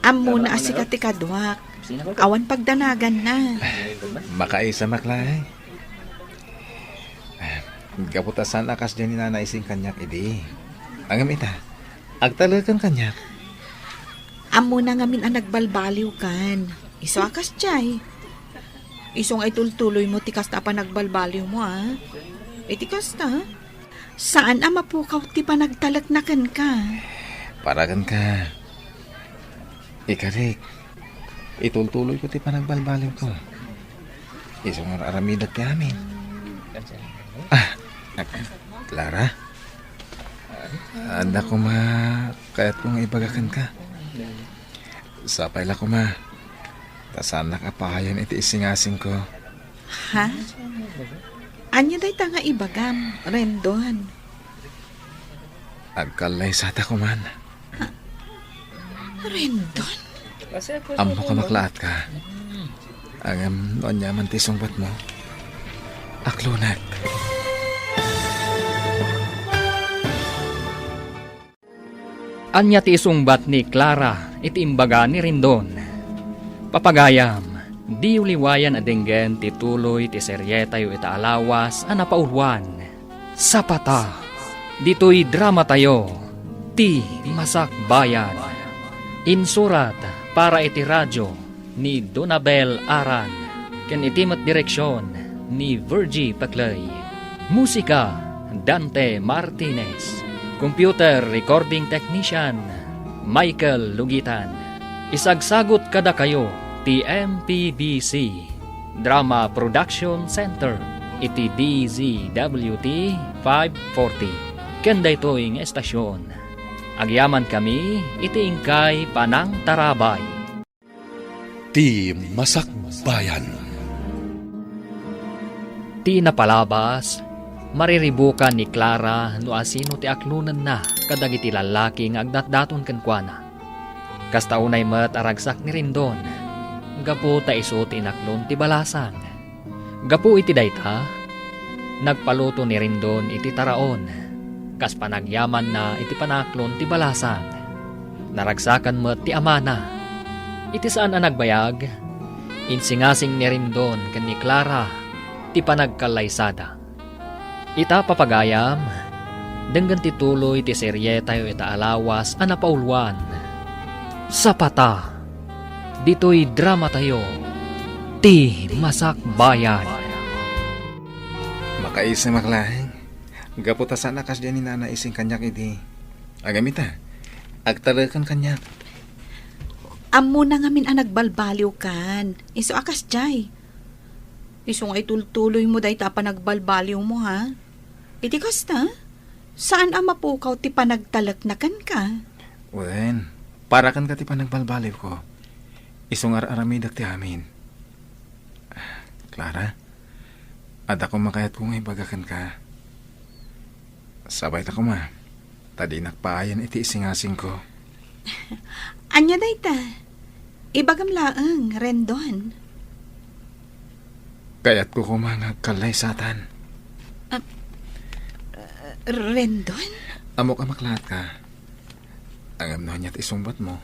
Speaker 6: Amo na asika ti kadwak. Awan pagdanagan na.
Speaker 3: Makaisa maklay. Kaputasan akas dyan ni nanaising kanyak idi. Ang ita, agtalagan kanyak.
Speaker 6: Amo na ngamin ang nagbalbaliw kan. Iso akas chay. Isong ay tultuloy mo tikas na pa nagbalbaliw mo ah. Tikas na. Saan ama po ka ti pa nagtalagnakan ka?
Speaker 3: Paragan ka. Ikarik. Itultuloy ko ti pa nagbalbaliw ko. Isong aramidat ti amin. Clara? Anda ko kaya't kong ibagakan ka. Sapay la ko tasan nakapahayan iti isingasing ko.
Speaker 6: Ha? Anya day tanga ibagam, Rendon.
Speaker 3: Agkalay sata ko man.
Speaker 6: Rendon?
Speaker 3: Amo ka maklaat ka. Ang noon niya man tisungbat mo. Aklunat.
Speaker 2: Anya ti isungbat ni Clara iti imbaga ni Rendon. Papagayam, di uliwayan adenggen ti tuloy ti seryeta yu ita alawas a napaulwan. Sapata, dito'y drama tayo, ti Masak Bayan. Insurat para iti radyo ni Donabel Aran, ken itimat direksyon ni Virgie Paclay. Musika, Dante Martinez. Computer Recording Technician, Michael Lugitan. Isagsagot kada kayo, TMPBC, Drama Production Center, iti DZWT 540. Kenda ito'ing estasyon. Agyaman kami, iti ingkay Panang Tarabay.
Speaker 1: Ti Masak Bayan.
Speaker 2: Ti napalabas, mariribukan ni Clara no asino ti aklunan na kadagiti lalaki nga agdatdaton kenkwana. Kastaunay met aragsak ni Rendon. Gapu ta iso ti naklon ti balasang. Gapu iti dayta, nagpaluto ni Rendon iti taraon. Kas panagyaman na iti panaklon ti balasang. Naragsakan mo ti amana. Iti saan ang nagbayag? Insingasing ni Rendon ken ni Clara ti panagkalaysada. Ita papagayam, denggan ti tuloy ti serye tayo ita alawas ang napauluan. Sapata, dito'y drama tayo, ti Masakbayan.
Speaker 3: Makaisa maklaeng. Gaputasan na kas dyan ni nana ising kanyak iti. Agamita, agtalakan kanyak.
Speaker 6: Amo na ngamin ang nagbalbaliw kan. Iso akas jay. Iso nga itultuloy mo dahi ta pa nagbalbaliw mo ha. Iti kasta, saan ang mapukaw ti panagtalaknakan ka?
Speaker 3: Wen, para kan ka ti panagbalbaliw ko. Isong aramidak ti amin. Clara, ada ko makayat kung ibagakan ka. Sabay ta ko ma. Tadi nakpaayan iti isingasing ko.
Speaker 6: Anya day ta? Ibagam laang, Rendon.
Speaker 3: Kayat ko kumangag kalay satan.
Speaker 6: Rendon?
Speaker 3: Amo ka maklat ka. Ang amno niya't isumbat mo.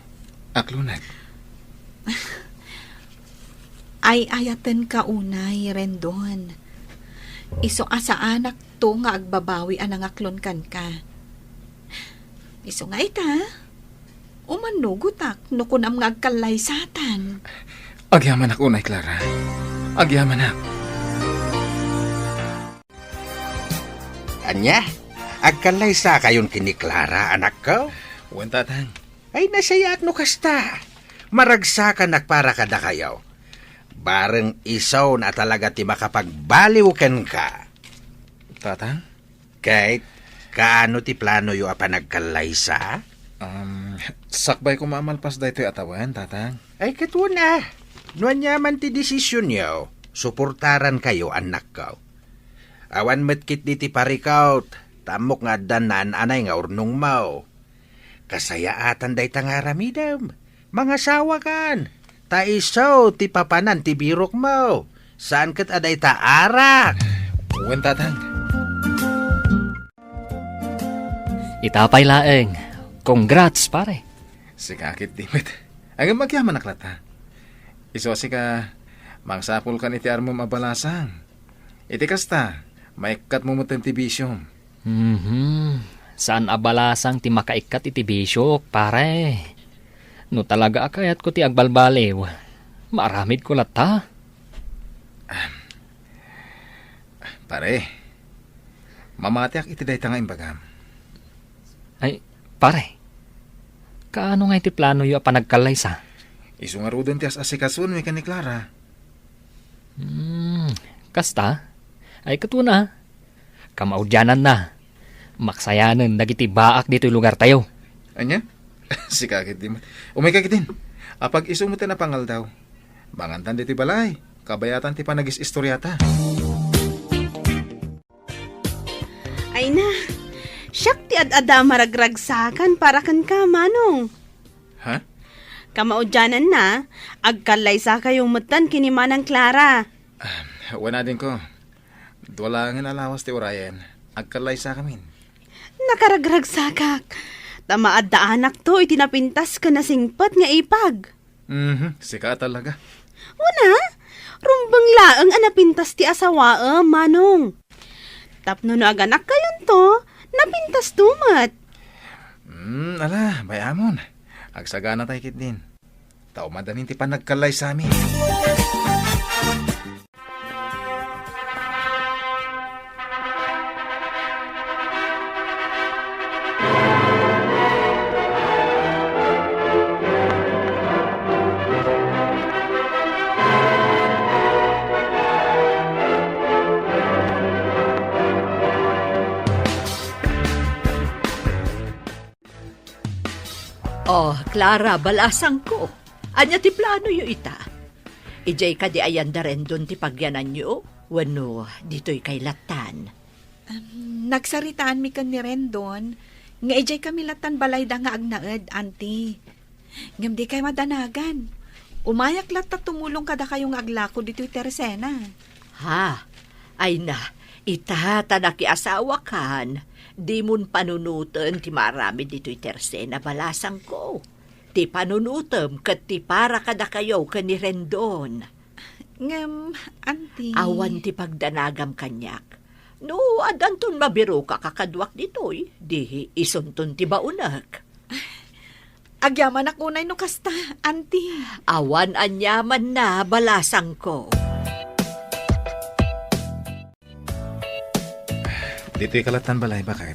Speaker 3: Aklunag.
Speaker 6: Ay ayatan ka unay, Rendon. Iso asa anak to nga agbabawi anang aklon kan ka. Iso nga ita, umanugutak no kunam nga agkalay satan.
Speaker 3: Agyaman ako unay, Clara. Agyaman ak.
Speaker 4: Anya, agkalay sa kayon kini Clara, anak ko?
Speaker 3: Wen tatang.
Speaker 4: Ay nasayak no kasta. Maragsakan nakpara kada kayo. Bareng isaw na talaga ti makapagbaliw ken ka.
Speaker 3: Tatang?
Speaker 4: Kahit kaano ti plano yu apa nagkalaysa?
Speaker 3: Sakbay ko mamalpas da ito'y atawan, tatang.
Speaker 4: Ay katwa na. Nuan yaman ti desisyon yo. Suportaran kayo anak ko. Awan metkit di ti parikaut. Tamok nga danan anay nga urnong mau. Kasayaatan day tangaramidam. Mga sawa kan. Taisaw ti papanan ti birok mo. Saan kat aday taarak?
Speaker 3: Wen tatang.
Speaker 2: Itapay laeng. Congrats, pare.
Speaker 3: Sikakit dimit. Ang magyaman naklat ha. Isosi ka, mangsapol ka ni ti armom abalasang. Iti kasta, maikat mo mo ti bisyom.
Speaker 2: Saan abalasang ti makaikat iti bisyok, pare? No talaga akayat ko ti agbalbaliw. Maramid ko lata.
Speaker 3: Pare, mamatiak iti day tanga imbagam.
Speaker 2: Ay, pare. Kaano nga iti plano yu panagkalay sa?
Speaker 3: Isungarudon ti asikasun mi ka ni Clara.
Speaker 2: Kasta? Ay katuna. Kamaudyanan na. Maksayanan dagiti baak dito'y lugar tayo.
Speaker 3: Anya? Sikakit di mo. Umay kakitin. Apag isumutin na pangal daw. Bangantan di ti balay. Kabayatan ti panagis istoryata.
Speaker 5: Ay na, siyak ti ad-ada maragragsakan para kan ka, manong.
Speaker 3: Ha?
Speaker 5: Kamaudyanan na, agkalay sa kayong mutan kinimanang Clara.
Speaker 3: Wana din ko. Duwalangin alawas ti Orion. Agkalay sa kamin.
Speaker 5: Nakaragragsakak. Tamaad da anak to, itinapintas ka na singpat nga ipag.
Speaker 3: Sika talaga.
Speaker 5: Una, rumbang laang anapintas ti asawa, manong. Tapno na aganak kayon to, napintas tumat.
Speaker 3: Ala, bayamon. Agsagana tayo kit din. Tao madanin ti panagkalay sa amin.
Speaker 8: Oh, Clara, balasang ko. Anya ti plano yu ita. Ijay ka di ayan da rin dun ti pagyanan yu. Wano, dito'y kay latan.
Speaker 6: Nagsaritaan mi kan ni Rendon, nga ijay kami latan balay da nga agnaed, auntie. Ngam di kay madanagan. Umayak lata tumulong kada kayong aglako dito'y Teresena.
Speaker 8: Ha? Ay na, ita tanaki asawa kan. Di mun panunutan ti marami dito'y tersena balasang ko. Ti panunutam kat ti para kada kayo ni Rendon.
Speaker 6: Auntie.
Speaker 8: Awan ti pagdanagam kanyak. No, adanton mabiro ka kakadwak dito'y. Di isunton ti baunak.
Speaker 6: Agyaman ako no kasta, auntie.
Speaker 8: Awan anyaman na balasang ko.
Speaker 3: Dito'y kalatan balay, bakit?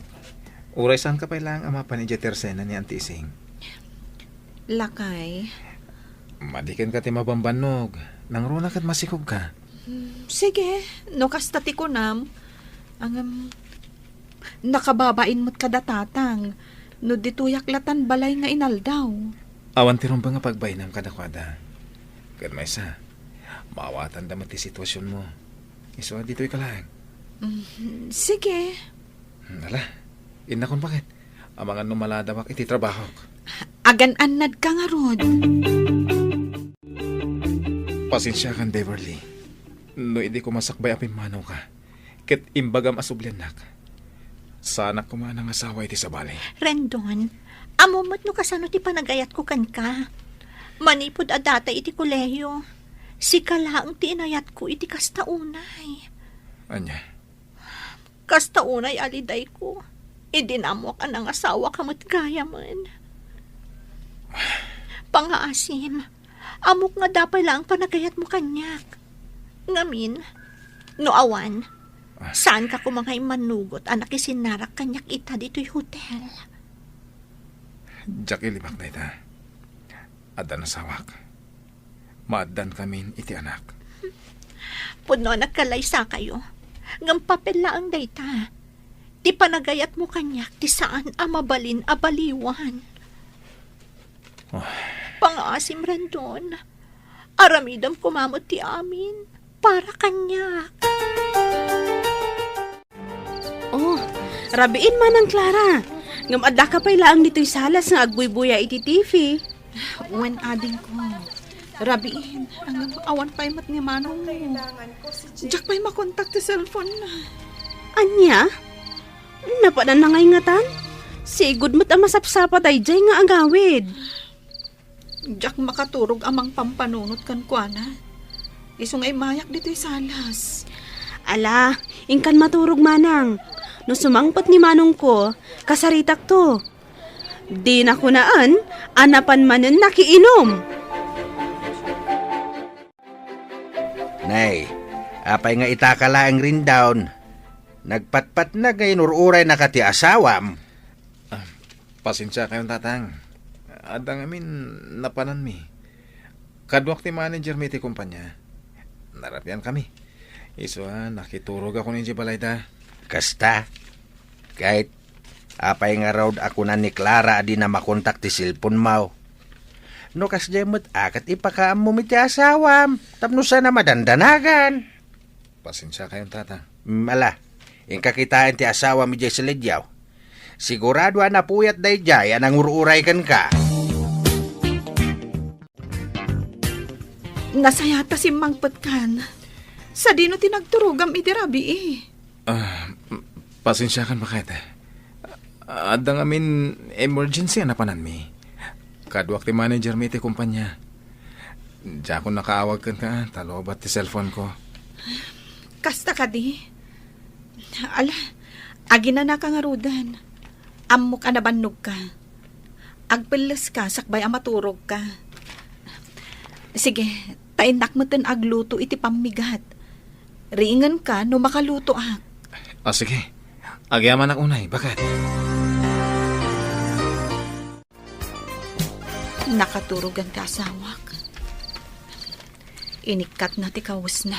Speaker 3: Uray saan ka pa lang ama pa ni Jetersena ni Auntie Ising?
Speaker 6: Lakay.
Speaker 3: Madikin ka ti mabambanog. Nang runa kat masikog ka.
Speaker 6: Sige, no kasta ti kunam. Nakababain mo't kadatatang. No dituyak latan balay nga inaldaw.
Speaker 3: Awan ti rumba nga pagbainam kadakwada. Kad may isa, mawatan damat ti sitwasyon mo. Iso dito'y kalang.
Speaker 6: Sige.
Speaker 3: Ala, inakon bakit? Amangan numaladawak iti trabaho.
Speaker 6: Agan-anad ka nga rod.
Speaker 3: Pasensya kan, Beverly. No, hindi ko masakbay apin manaw ka. Ket imbagam asublyanak. Sana ko man ang asawa iti sa bali.
Speaker 8: Rendon, amumot no kasano ti panagayat ko kan ka. Manipod adata iti kolehiyo. Si kalaang ti inayat ko iti kastaunay.
Speaker 3: Anya?
Speaker 8: Kastaunay aliday ko. Idinamok ang asawa kamot kaya man. Pangaasim, amok nga dapay lang panagayat mo kanyak. Ngamin, no awan, saan ka kumangay manugot anak isinarak kanyak ita dito'y hotel?
Speaker 3: Jackie libak na ita. Adan asawak. Maadan kamin iti anak.
Speaker 8: Puno nagkalaysa kayo. Ngam papel laang dayta. Ti panagayat mo kanyak, ti saan amabalin abaliwan. Pangaasim Rendon, aramidam kumamot ti amin para kanyak.
Speaker 5: Oh, rabiin man ang Clara. Ngam adda ka pa'y laang dito'y salas nga agbuy-buya iti TV.
Speaker 6: When ading ko. Rabiin, ang awan pa'y mat nga manong mo. Diyak pa'y makontak ti cellphone na.
Speaker 5: Anya? Napanan na ngay ngatan? Sigud mo't ang masapsapat ay jay nga agawid.
Speaker 6: Diyak makaturog amang pampanunot kan kuana. Iso nga'y mayak dito'y salas.
Speaker 5: Ala, ingkan maturog manang. No sumangpot ni manong ko, kasaritak to. Di na kunaan, anapan manen nakiinom.
Speaker 4: Nay, apay nga itakala ang rin down. Nagpatpat na gayon ururay na kati asawam.
Speaker 3: Pasensya kayong tatang. Adang amin napanan mi. Kadwak ti manager mi ti kumpanya. Narapyan kami. Iso nakiturog ako ni Balayda.
Speaker 4: Kasta, kahit apay nga raw ako na ni Clara adi na makontak ti silpon mo. No kas jemot akat ipakaam mo mi ti asawam. Tapno sana madandanagan.
Speaker 3: Pasensya kayong tatang.
Speaker 4: Mala, yung kakitaan ti asawa mi jay sa ledyaw. Sigurado na puyat day jay anang ururay kan ka.
Speaker 6: Nasayata si Mangpet kan. Sa dino tinagturugam iti rabi eh.
Speaker 3: Pasensya kan bakit? Adang amin emergency na panan mi. Kadwak ti manager mi ti kumpanya. Diya ko nakaawag kan ka, talobat ti cellphone ko.
Speaker 6: Kasta ka di. Ala, agina na ka nga rudan. Amok anabannog ka. Agpeles ka, sakbay amaturog ka. Sige, tainak mo ten agluto iti pamigat. Ringan ka no makaluto ak.
Speaker 3: Sige. Agyaman ak unay, bakit?
Speaker 6: Nakaturugan ka asawak. Inikat na ti kawas na.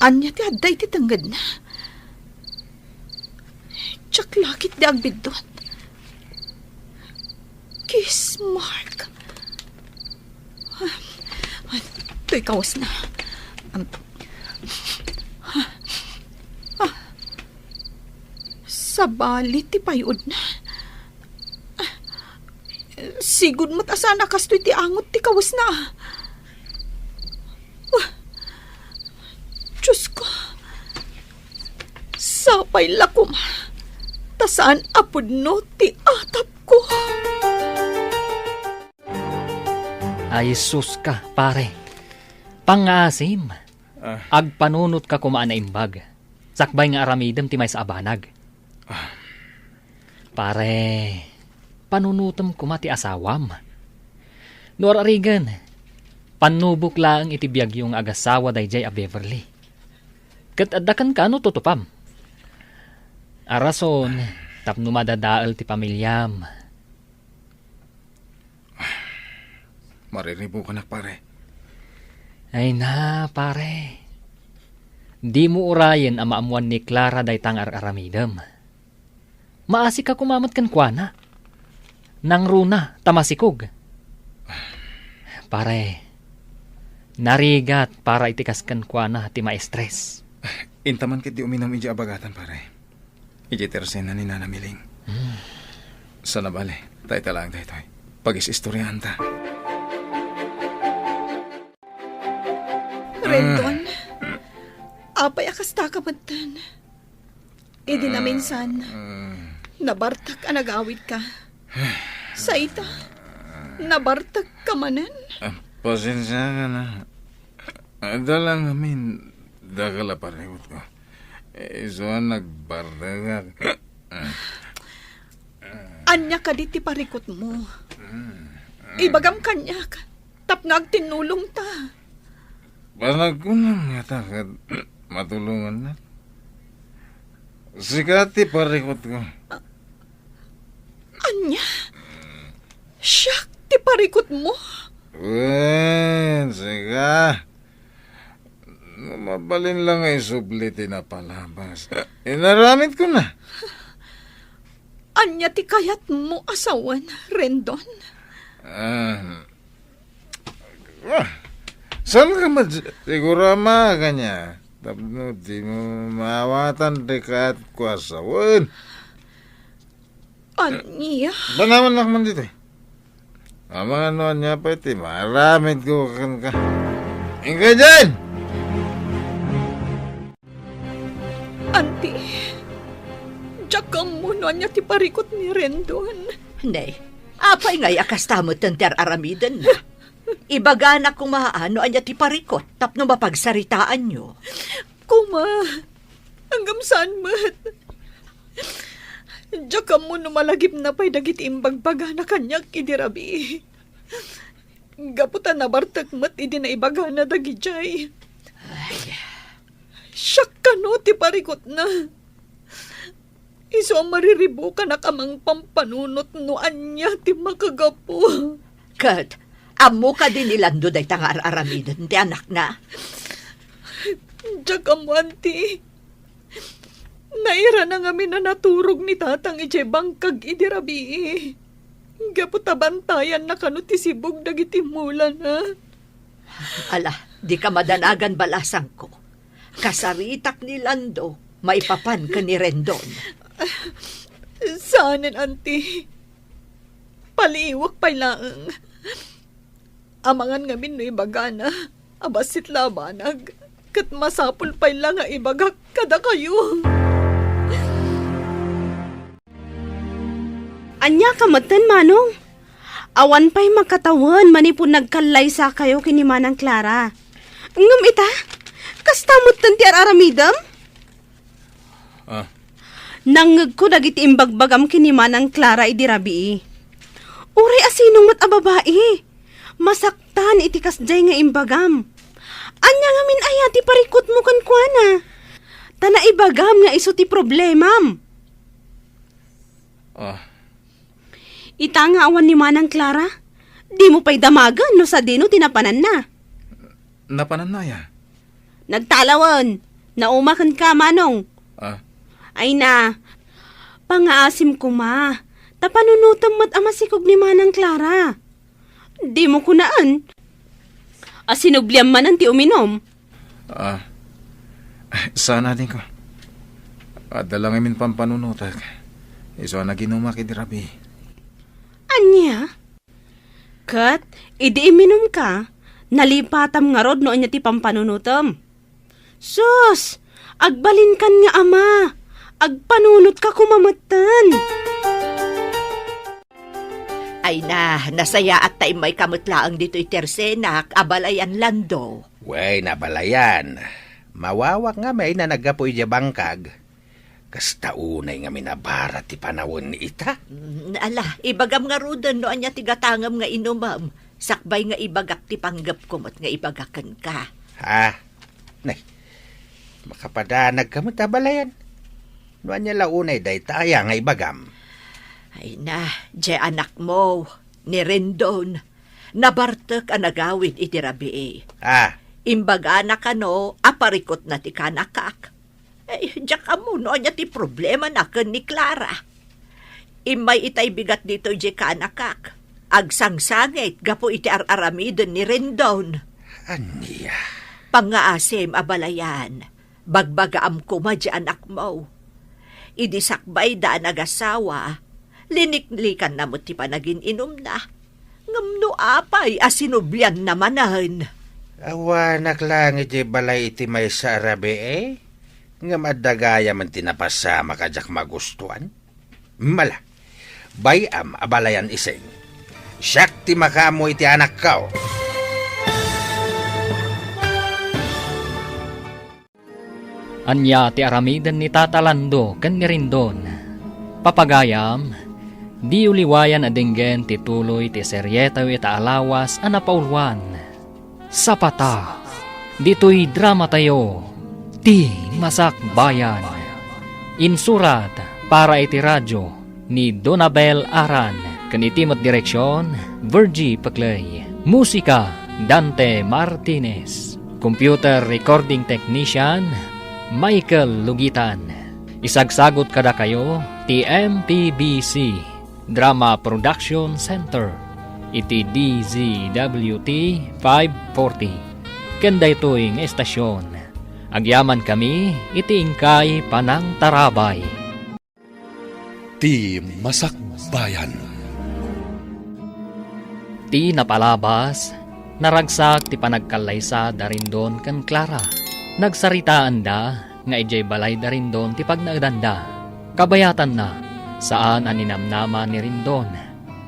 Speaker 6: Anya ti aday ti tanggad na. Tsak lakit di agbidot. Kiss mark. To'y kawas na. Sa balit ti payod na. Sigud mo't asana kastoy ti angot ti kawas na. Sapay lakom. Tasaan apod no ti atap ko.
Speaker 2: Ay sus ka, pare. Pangasim. Agpanunot ka kumaan na imbag. Sakbay nga aramidem ti may sa abanag. Pare, panunutom kuma ti asawam. Norarigan, panubok laang itibiyag yung agasawa dayjay a Beverly. Kat adakan ka no tutupam. Arason, tapno madadaal ti pamilyam.
Speaker 3: Mariribo ka na, pare.
Speaker 2: Ay na, pare. Di mo urayan ang maamuan ni Clara day tangar aramidam. Maasi ka kumamat kan kuana. Nang runa, tamasikog. Pare, narigat para itikas kan kuana ti ma-stress.
Speaker 3: Intaman kit di uminom iji abagatan, pare. Iji tersen na ni Nana Miling. Sana bale, tayo talang tayo. Pag-isistoryahan ta.
Speaker 6: Rendon, apay akasta ka matan. Idi na minsan, nabartak ang nag-awit ka. Sa ita, nabartak ka manan.
Speaker 3: Pasensya ka na. Dalang amin, dagala parehot ko. Iso nagbardaga.
Speaker 6: Anya ka di ti parikot mo. Ibagam kanya ka, tapnag tinulong ta.
Speaker 3: Banag ko lang yata kat matulungan na. Sikati parikot ko.
Speaker 6: Anya? Siyak, ti parikot mo.
Speaker 3: Sika. Mabalin lang ay subliti na palabas. Inaramit ko na.
Speaker 6: Anya ti kayat mo asawan, Rendon.
Speaker 3: Saan ka siguro kanya? Tapno di mo maawatan dekat kuasawan.
Speaker 6: Anya?
Speaker 3: Banaman nakman dito eh. Ang ano niya pa iti, maramit ko kan ka. Ingka dyan!
Speaker 6: Auntie, jakam mo no anya ti parikot ni Rendon.
Speaker 8: Nay, apay ngay akastamot ng ter aramidan na. Ibaga na kung maano anya ti parikot tapno mapagsaritaan nyo.
Speaker 6: Kuma, hanggang saan mat? Jakam mo no malagip na pa'y dagit imbagbaga na kanyak idirabi. Gaputan na bartak mat idi na ibaga na dagijay. Siyak ka no, ti parikot na. Iso ang mariribo ka na kamang pampanunot no anya ti makagapo.
Speaker 8: Kat, amo ka din nilando day tangar aramidan ti anak na.
Speaker 6: Jakam mo, auntie. Naira na nga na naturog ni tatang ije bangkag idirabi. Gaputa bantayan na kano ti sibog dagiti mulan ha.
Speaker 8: Ala, di ka madanagan balasang ko. Kasaritak ni Lando, maipapan ka ni Rendon.
Speaker 6: Saanin, auntie? Paliwak pa'y laang. Amangan nga min no ibagana, abasit labanag, kat masapul pa'y lang nga ibagak kada kayo.
Speaker 5: Anya kamatan, Manong. Awan pa'y makatawan, manipun nagkalay sa kayo kini Manang Clara. Ngam ita, kastamot tan ti aramidam? Nangag ko dagiti imbagbagam kini Manang Clara idirabi. Uri asinong mat ababae. Masaktan iti kasjay nga imbagam. Anya nga min ayati parikot mo kan kuana. Tana ibagam nga iso ti problemam. Ita nga awan ni Manang Clara. Di mo pa'y damagan no sa dino tinapanan na.
Speaker 3: Napanan na ya.
Speaker 5: Nagtalawan. Naumakan ka, Manong. Ay na. Pangaasim ko ma. Tapanunutam mat amasikog ni Manang Clara. Di mo kunaan. Asinubliam man ang ti uminom.
Speaker 3: Sana din ko. Dalang amin pampanunutak. Iso na ginuma kidirabi.
Speaker 5: Anya? Kat, idi iminom ka. Nalipatam nga rod no anya ti pampanunutam. Sus! Agbalin kan nga ama. agpanunot ka kumamatan.
Speaker 8: Ay nasaya at tayo may kamutlaang dito'y tersenak, abalayan lando.
Speaker 4: Way, nabalayan. Mawawak nga may na nagapoy di bangkag. Kasta unay nga minabara ti panawon ni ita.
Speaker 8: Ala, ibagam nga rudan no anya tigatangam nga inumam. Sakbay nga ibagak ti panggap kumot nga ibagakan ka.
Speaker 4: Ha? Nay, makapadanag ka mo tabalayan. No anya launay day taya nga ibagam.
Speaker 8: Ay di anak mo, ni Rendon. Nabartek ang nagawid iti rabi.
Speaker 4: Ah,
Speaker 8: Imbaga na kano, aparikot na ti kanakak. Diyak mo, no anya ti problema na kan ni Clara. Imay itay bigat dito di kanakak. Agsangsangit, gapo iti araramidon ni Rendon.
Speaker 4: aniya.
Speaker 8: Pangaasim abalayan, bagbagaam kuma di anak mo. Idisakbay da nagasawa, liniklikan na mo ti panagin inom na. Ngamno apay asinubyan namanan.
Speaker 4: Awanak lang iti balay iti may sa arabe nga madagaya man tinapasama kajak magustuhan. Mala, bayam abalayan iseng. Siyak ti makamo iti anak kao.
Speaker 2: Anya ti aramidan ni Tatalando ken ni Rindon. Papagayam, di uliwayan adenggen ti tuloy ti seryetaw ita alawas a napaulwan. Sapata, dito'y drama tayo, ti Masak Bayan. Insurat para iti radyo ni Donabel Aran, kanitimot direksyon, Virgie Paclay. Musika, Dante Martinez. Computer recording technician, Michael Lugitan. Isagsagot kada kayo, TMPBC Drama Production Center. Iti DZWT 540. Kanda ito'y estasyon. Agyaman kami, iti ingkay Panang Tarabay.
Speaker 1: Ti Masak Bayan.
Speaker 2: Ti napalabas, naragsak ti panagkalaysa darin doon kan Clara. Nagsaritaan da, nga ijay balay darin doon ti pagnagdanda. Kabayatan na, saan aninamnama ni Rindon.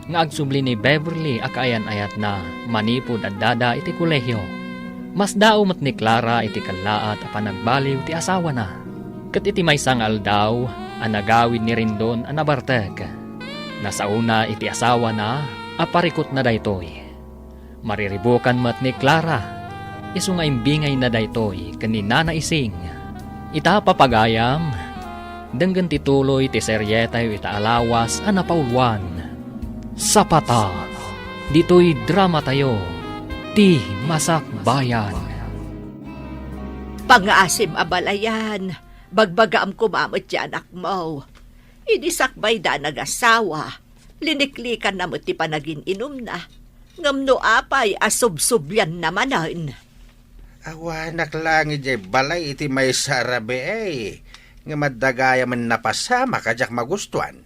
Speaker 2: Nga agsubli ni Beverly akayan-ayat na manipod at dada iti kolehyo. Mas daumat ni Clara iti kalaat a panagbaliw ti asawa na. Kat iti may sangal daw, anagawid ni Rindon anabarteg. Nasauna iti asawa na, aparikot na daytoy. Mariribukan mat ni Clara, iso nga imbingay na daytoy kanina na ising. Ita papagayam, denggan tituloy ti seryetayo ita alawas a napaulwan. Sapata, dito'y drama tayo, ti Masak Bayan.
Speaker 8: Pangaasim abalayan, bagbagaam kumamot di anak mo. Idisakbay da nagasawa, liniklikan na mo ti panagin inom na. Ngamno apay asubsubyan namanan.
Speaker 4: Awanak lang iti balay iti may sa arabe nga madagaya man napasama kajak magustuhan.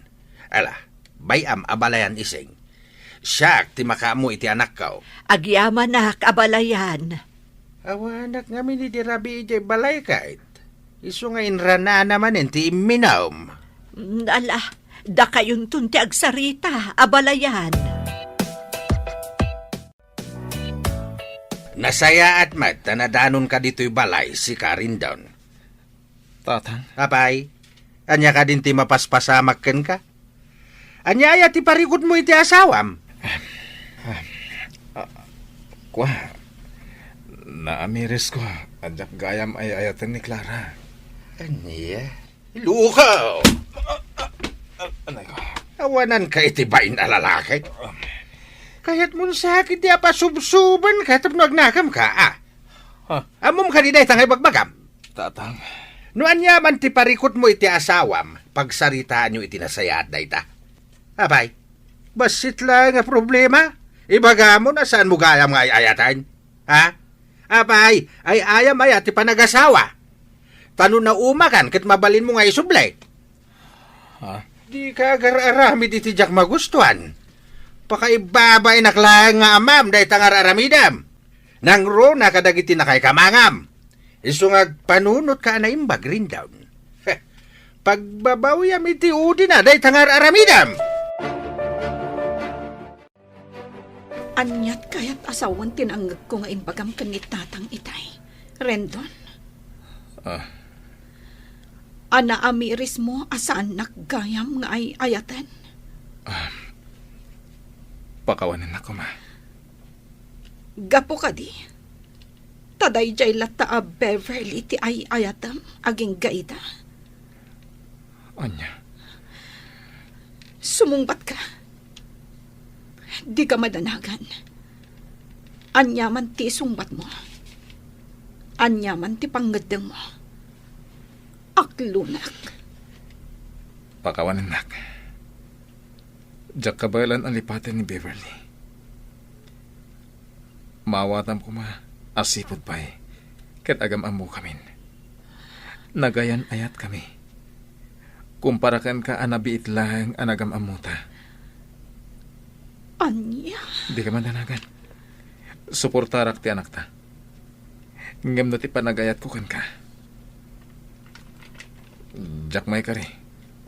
Speaker 4: Ala, bayam abalayan iseng. Siyak ti makamo iti anak kao.
Speaker 8: Agyaman na abalayan.
Speaker 4: Awanak nga minidirabi iti balay kahit. Iso nga inrana naman ti iminaw.
Speaker 8: Ala, da kayon tunti agsarita, abalayan.
Speaker 4: Nasaya at mat, tanadanon ka dito'y balay si Carindon.
Speaker 3: Tatang,
Speaker 4: Apay, anya ka din ti mapaspasamakken ka? Anya ay ti parikot mo iti asawam?
Speaker 3: kwa, naamiris ko, adyak gayam ay ayatan ni Clara.
Speaker 4: Anya? Lukaw!
Speaker 3: Anay ko.
Speaker 4: Awanan ka iti bain na lalaki. Kaya't mo sakit di apasubsuban ka tapno agnakam ka, ah. Amom ka di tangay bagbagam.
Speaker 3: Tatang,
Speaker 4: No anya man ti parikot mo iti asawam, pagsaritaan nyo iti nasaya at dayta. Abay, basit lang nga problema. Ibaga mo na saan mo gayam nga ayatan? Ha? Abay, ay ayam ayat ti panagasawa. Tano na umakan kat mabalin mo nga isublay.
Speaker 3: ha?
Speaker 4: Di ka agararami di ti jak magustuhan. Pakaibabay naklang nga amam dahi tangar aramidam. Nang ro na kadagiti na kay kamangam. Iso nga panunot ka na imbag rin down. Pagbabawiyam iti udi na, day tangar aramidam.
Speaker 6: Anyat kaya't asawan tinanggag ko nga imbagam kanit tatang itay. Rendon. Ana amiris mo asaan naggayam nga ay ayatan.
Speaker 3: Pakawanin ako, ma.
Speaker 6: Gapo ka di. Taday jay lata a Beverly ti ay ayatam aging gaita.
Speaker 3: Anya,
Speaker 6: Sumungbat ka. Di ka madanagan. Anyaman ti sungbat mo. Anyaman ti panggadang mo. Aklunak.
Speaker 3: pakawanin nak. Diyak kabalan ang lipatan ni Beverly. Mawatam ko ma, asipod pa'y, kat agam amo kamin. Nagayan ayat kami. Kumparakan ka anabiit lang anagam amuta.
Speaker 6: Anya?
Speaker 3: Di ka man danagan. Suportarak ti anak ta. Ngam na ti panagayat ko kan ka. Diyak may kari.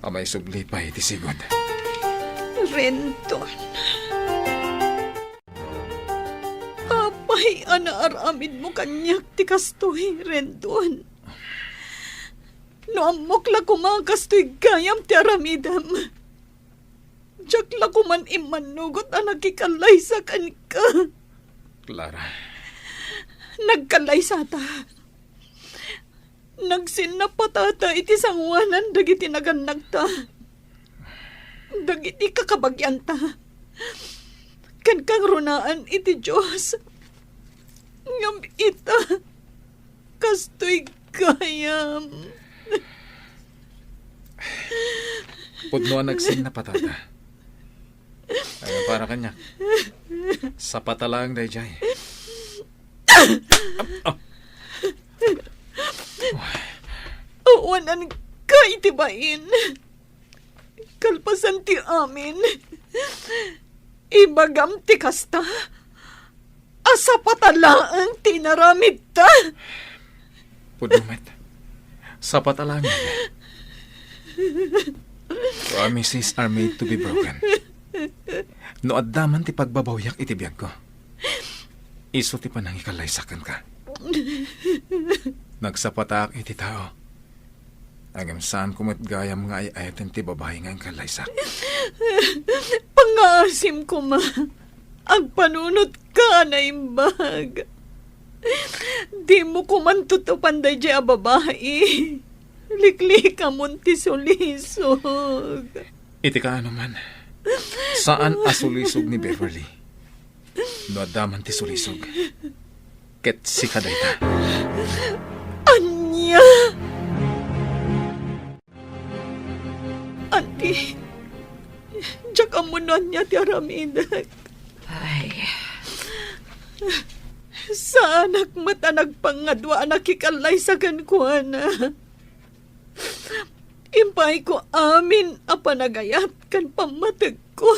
Speaker 3: Amay subli pa iti sigod.
Speaker 6: Renton. Apay, anaaramid mo kanyak ti kastoy, Renton. No amok la kumakastoy gayam ti aramidam. Diyak la kuman imanugot ang nakikalay sa kan ka.
Speaker 3: Clara.
Speaker 6: Nagkalay sa ta. Nagsinapatata iti sangwanan dagiti naganag ta. Dagiti kakabagyan ta. Kan kang runaan iti Diyos. Ngam ita. Kastoy gayam.
Speaker 3: Pudno ang nagsin na patata. Ay, para kanya. Sa patalang day jay.
Speaker 6: Awanan ka itibain. Kalpasan ti amin. Ibagam ti kasta. Asa patalaang tinaramid ta.
Speaker 3: Pudno met. Sa patalang. Promises are made to be broken. No addaman ti pagbabawyak iti biyag ko. Iso ti panang ikalaysakan ka. Nagsapatak iti tao. Agam saan kumit gayam nga ay ayatin ti babae nga ang kalaysak.
Speaker 6: Pangasim ko ma. Ang panunot ka na imbag. Di mo kumantutupan day a babae. Likli ka munti sulisog.
Speaker 3: Iti ka ano man. Saan asulisog ni Beverly? No adaman ti sulisog. Ket si kadayta.
Speaker 6: Anya! Auntie, diyak amunan niya ti aramidak.
Speaker 8: Ay,
Speaker 6: Sa anak mata nagpangadwa nakikalay sa kankuana. Impay ko amin a panagayat kan pamatag ko.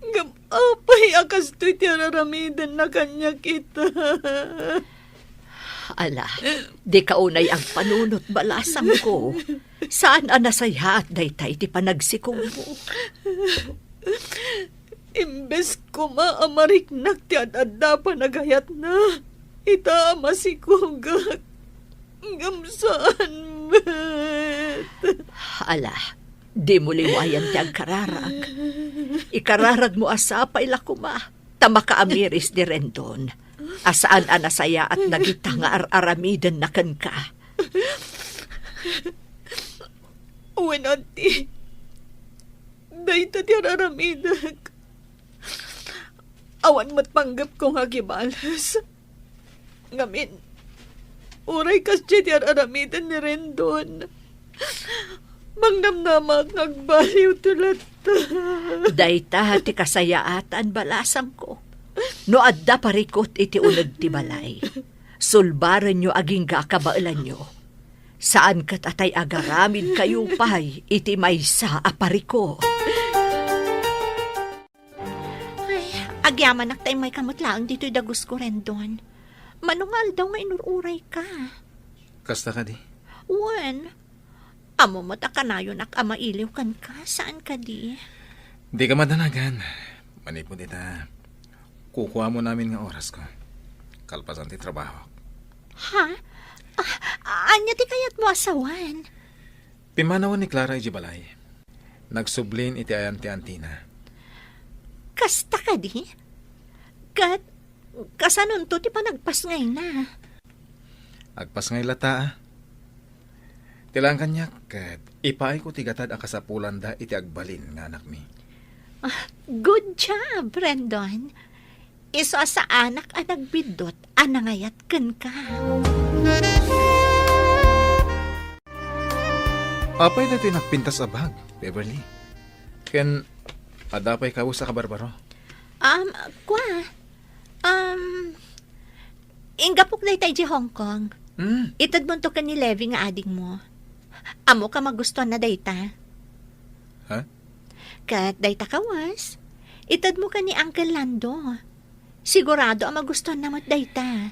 Speaker 6: Ngam apay akas to'y tiraramidan na kanya kita.
Speaker 8: ala, di kaunay ang panunot balasam ko. Saan anasaya at daytay ti panagsikong mo?
Speaker 6: Imbes ko maamariknak ti adada panagayat na. Ita masikugak. Ngam saan met.
Speaker 8: Ala, di mo liwayan ti ang kararag. Ikararag mo asapay lakuma. Tamakaamiris di Rendon. Asaan anasaya at nagita nga aramidan na kan ka.
Speaker 6: Uwan, auntie. Dahita ti araramidak. Awan matpanggap kong hagibalas. Ngamin, uray kas ti araramidan ni Rendon. Mangnamnamak nagbaliw tulat.
Speaker 8: Dayta ti kasayaatan balasam ko. No adda parikot iti unag ti balay. Sulbaran nyo aging kakabailan nyo. Saan kat atay agaramid kayo pay iti maysa apariko.
Speaker 9: Ay, agyaman naktay may kamutlaang dito'y dagus ko Rendon. Manungal daw nga inururay ka.
Speaker 3: Kasta ka di?
Speaker 9: Wan, Amo mo takanayon ak amailiw kan ka. Saan ka di?
Speaker 3: Di ka madanagan. Manipod ita. Kukuha mo namin nga oras ko. Kalpasan ti trabaho.
Speaker 9: Ha? Anya ti kayat mo asawan?
Speaker 3: Pimanawan ni Clara ijibalay. Nagsublin iti ayan ti Antina.
Speaker 9: Kasta ka di? Kasanon to ti panagpas ngay na.
Speaker 3: Agpas ngay lata. Tilang kanyak kat ipaay ko tigatad ang kasapulan da iti agbalin nga anak mi.
Speaker 9: Good job, Brandon. Iso sa anak ang nagbidot, anangayat kan ka.
Speaker 3: Apay na ito nagpintas sa bag, Beverly. Ken, adapay ka sa kabarbaro.
Speaker 9: Kwa? Ingapok na itay di Hong Kong. Itad mo to ka ni Levi nga ading mo. Amo ka magustuhan na dayta.
Speaker 3: Ha?
Speaker 9: Kat dayta kawas. Itad mo ka ni Uncle Lando. Sigurado ang magustuhan na mo't dayta.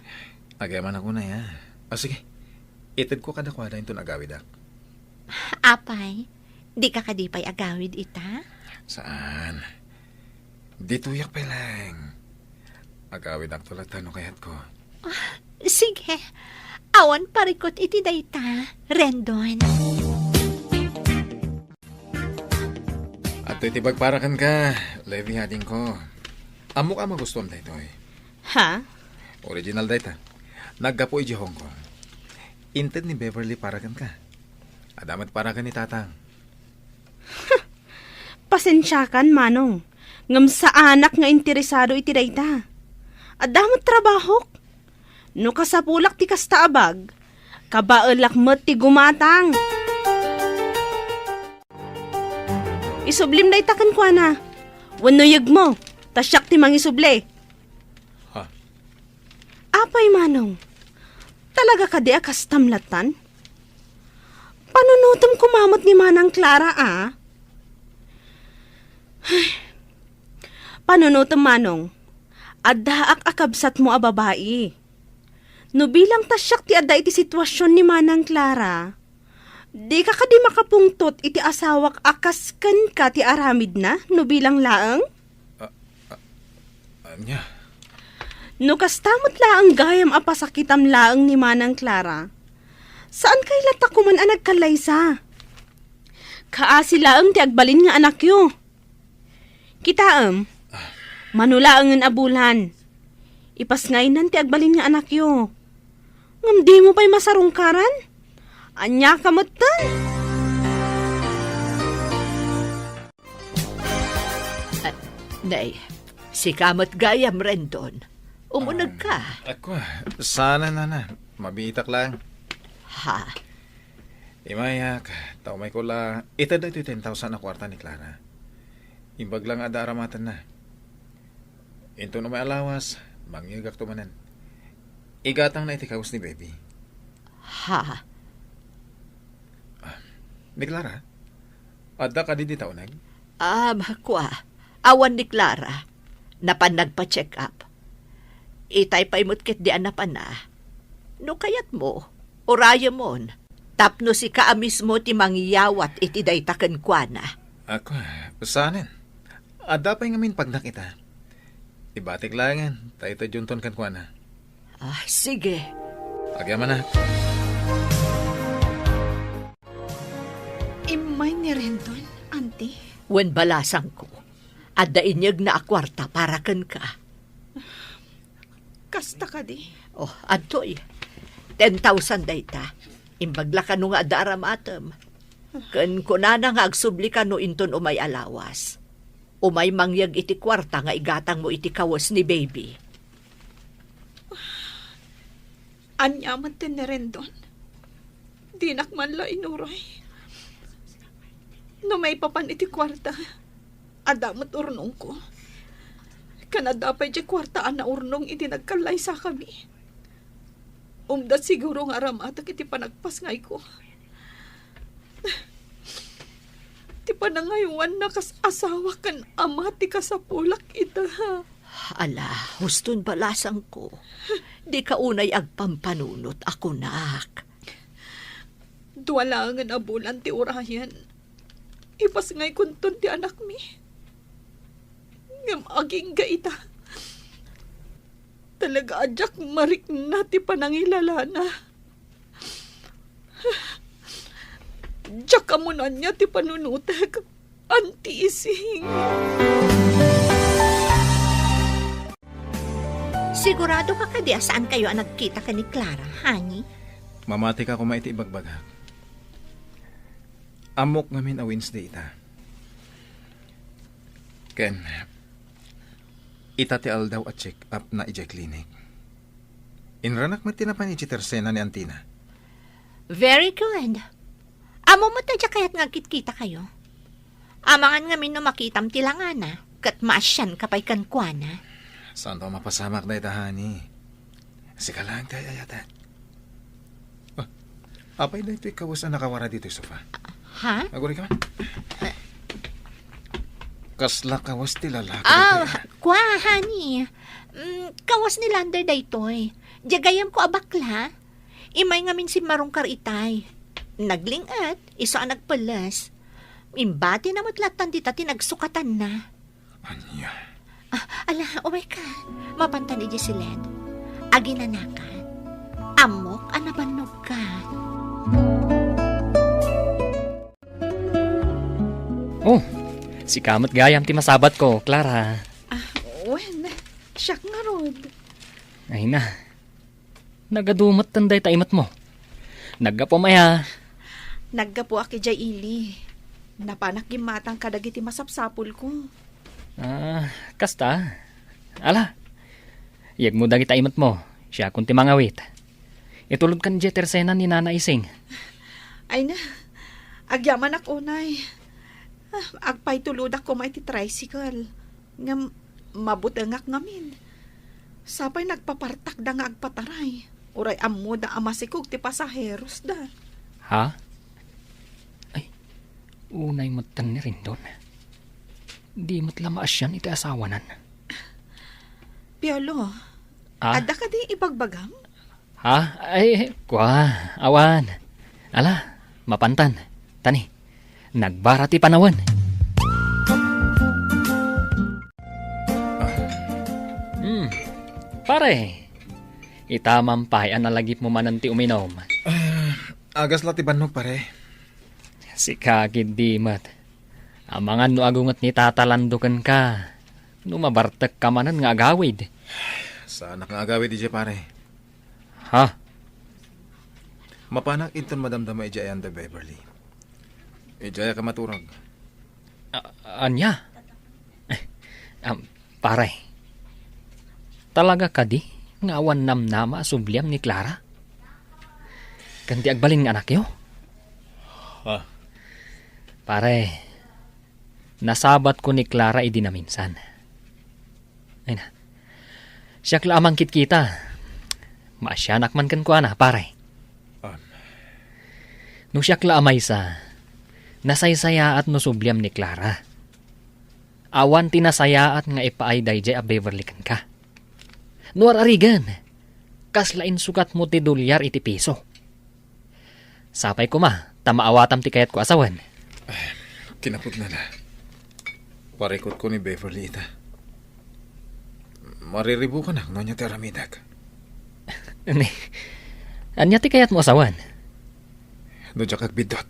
Speaker 3: Agayaman ako na ya. Sige, itad ko kadakwada yung agawid ak.
Speaker 9: Apay, di ka kadipay agawid ita?
Speaker 3: Saan? Dito yak pa lang. Agawid ak tulad tanong kayat ko.
Speaker 9: Sige, awan parikot iti dayta, Rendon.
Speaker 3: At ito'y tibagparakan ka, Levi hading ko. Amo ka magustuhan da ito eh.
Speaker 5: Ha?
Speaker 3: Original data. Naggapo iji Hong Kong. Inted ni Beverly parakan ka. Adamat parakan ni Tatang.
Speaker 5: Pasensyakan, Manong. Ngam sa anak nga interesado iti dayta. Adamot trabaho. No kasapulak ti kasta abag. Kabaelak met ti gumatang. Isublim dayta kan kwa na. Wanuyag mo. Tasyak ti mangisuble.
Speaker 3: Ha?
Speaker 5: Apay, Manong. Talaga ka di akastamlatan? Panunutom kumamot ni Manang Clara, ah? Panunutom, Manong. Addaak akabsat mo a babae. No bilang tasyak ti adda iti sitwasyon ni Manang Clara, di ka kadi makapungtot iti asawak akasken ka ti aramid na no bilang laeng?
Speaker 3: Anya?
Speaker 5: No kastamot laang gayam apasakitam laeng ni Manang Clara, saan kay latak kuman ang nagkalaysa? Kaasi laeng ti agbalin nga anak yo. Kitaem, manulaangan abulan. Ipasngainan ti agbalin nga anak yo. Ngam di mo pa'y masarungkaran? Anya kamutan?
Speaker 8: Nay, si kamot gayam, Rendon. Umunag ka.
Speaker 3: Ako, sana na. Mabitak lang.
Speaker 8: Ha?
Speaker 3: Imayak, taumay ko la. Ito na ito 10,000 na kwarta ni Clara. Imbag lang ada aramatan na. Into na may alawas, mangyagak tumanan. Igatang na itikawas ni Baby.
Speaker 8: Ha?
Speaker 3: Ni Clara? Adda ka di taunag?
Speaker 8: Kwa. Awan ni Clara. Napan nagpa-check up. Itay pa imutkit di anapan na. No kayat mo, oraya mon. Tapno si kaamis mo ti mangyawat iti daytaken kwa na.
Speaker 3: Ako, saanin? Adda pa ngamin pag nakita. Ibatik langan, tayo ito junton kan kwa na.
Speaker 8: Sige.
Speaker 3: Agyaman na.
Speaker 6: Imay ni Rendon, auntie.
Speaker 8: Wen balasang ko. Adda inyag na akwarta para ken ka.
Speaker 6: Kasta ka di.
Speaker 8: Adtoy. 10,000 dayta. Imbagla ka no nga adda aramatem. Ken kunana nga agsubli ka no inton umay alawas. Umay mangyag iti kwarta nga igatang mo iti kawas ni Baby.
Speaker 6: Anyaman tin ni Rendon. Dinak man la inuray. No may papan iti kwarta, adamot urnong ko. Kanadapay di kwartaan na urnong iti nagkalay sa kami. Umdat siguro nga ramatak iti panagpas ngay ko. Ti panangayuan na kas asawa kan ama ti kasapulak ita.
Speaker 8: Ala, huston balasang ko. Di ka unay agpampanunot ako, nak.
Speaker 6: Duwalangan abulan ti urayan. Ipas ngay kunton ti anak mi. Ngam aging gaita. Talaga adyak marik na ti panangilala na. Diyak amunan niya ti panunutek. Anti ising.
Speaker 9: Sigurado ka kadi saan kayo ang nagkita ka ni Clara, honey?
Speaker 3: Mamati ka kumaiti ibagbaga. Amok ngamin a Wednesday ita. Ken, ita ti aldaw at check up na ija clinic. Inranak mo tinapan iti tersena ni Antina.
Speaker 9: Very good. Amo mo tadya kaya't ngagkit-kita kayo. Amangan ngamin no makitam tilangana, kat maasyan kapay kankwana.
Speaker 3: Saan to mapasamak na itahani? Sika lang tayo ayata. Apay na ito'y kawas na nakawara dito yung sofa.
Speaker 9: Ha?
Speaker 3: Aguri ka man. Kasla kawas ti lalaki.
Speaker 9: Kwa, honey. Kawas ni Lander daytoy. Jagayam ko abakla. Imay ngamin si Marungkar itay. Naglingat, iso ang nagpalas. Imbati na matlatan dita tinagsukatan na.
Speaker 3: Anya?
Speaker 9: Ala, oh my God. Mapantan ni Jessilette. Aginanakan. Amok, anabanog ka.
Speaker 2: Oh, si kamot gayam ti masabat ko, Clara.
Speaker 6: Wen, siyak nga rod.
Speaker 2: Ay na. Nagadumot tanday taimat mo. Nagapamaya.
Speaker 6: Naggapo aki jay ili. Napanak gimatang kadagiti masapsapul ko.
Speaker 2: Kasta. Ala. Iyag mo dagit taimat mo. Siya kung ti mangawit. Itulod kan di tersena ni Nana Ising.
Speaker 6: Ay na, agyaman ak unay. Agpay tuludak ko may ti tricycle. Nga mabutangak ngamin. Sapay nagpapartak da nga agpataray. Uray ammo da amasikog ti pasaheros da.
Speaker 2: Ha? Ay, unay matan ni rin doon. Di matlamaas yan iti asawanan.
Speaker 6: Piolo,
Speaker 2: Ah?
Speaker 6: ada ka di ibagbagam?
Speaker 2: Ha? Ay, kwa, awan. Ala, mapantan. Tani, nagbara ti panawan. Pare, itamampay ang nalagip mo man ti uminom.
Speaker 3: Agas latiban mo pare.
Speaker 2: Si kakid di mat. Amangan no agungat ni tatalandukan ka. No mabartek ka manan nga agawid.
Speaker 3: Sana kang agawid ije pare.
Speaker 2: Ha?
Speaker 3: Mapanak inton madamdama ije ayanda Beverly. Ije ka maturag.
Speaker 2: Anya? Pare, talaga ka di nga awan namnama subliam ni Clara? Kanti agbaling anak yo?
Speaker 3: Ha?
Speaker 2: Pare, nasabat ko ni Clara idi na minsan. Ay na, siyak lamang kita. Maasyanak man kan ko ana, pare. No siyak laamay sa, nasaysaya at no subliam ni Clara. Awan tinasaya at nga ipaay dayjay a Beverly kan ka. Nuar arigan, kaslain sukat mo ti dolyar iti piso. Sapay ko ma, tamaawatam ti kayat ko asawan.
Speaker 3: Kinapod na na. Parikot ko ni Beverly ita. Mariribu ka na, nonya ti aramidag.
Speaker 2: Anya ti kayat mo asawan?
Speaker 3: No dya kagbidot.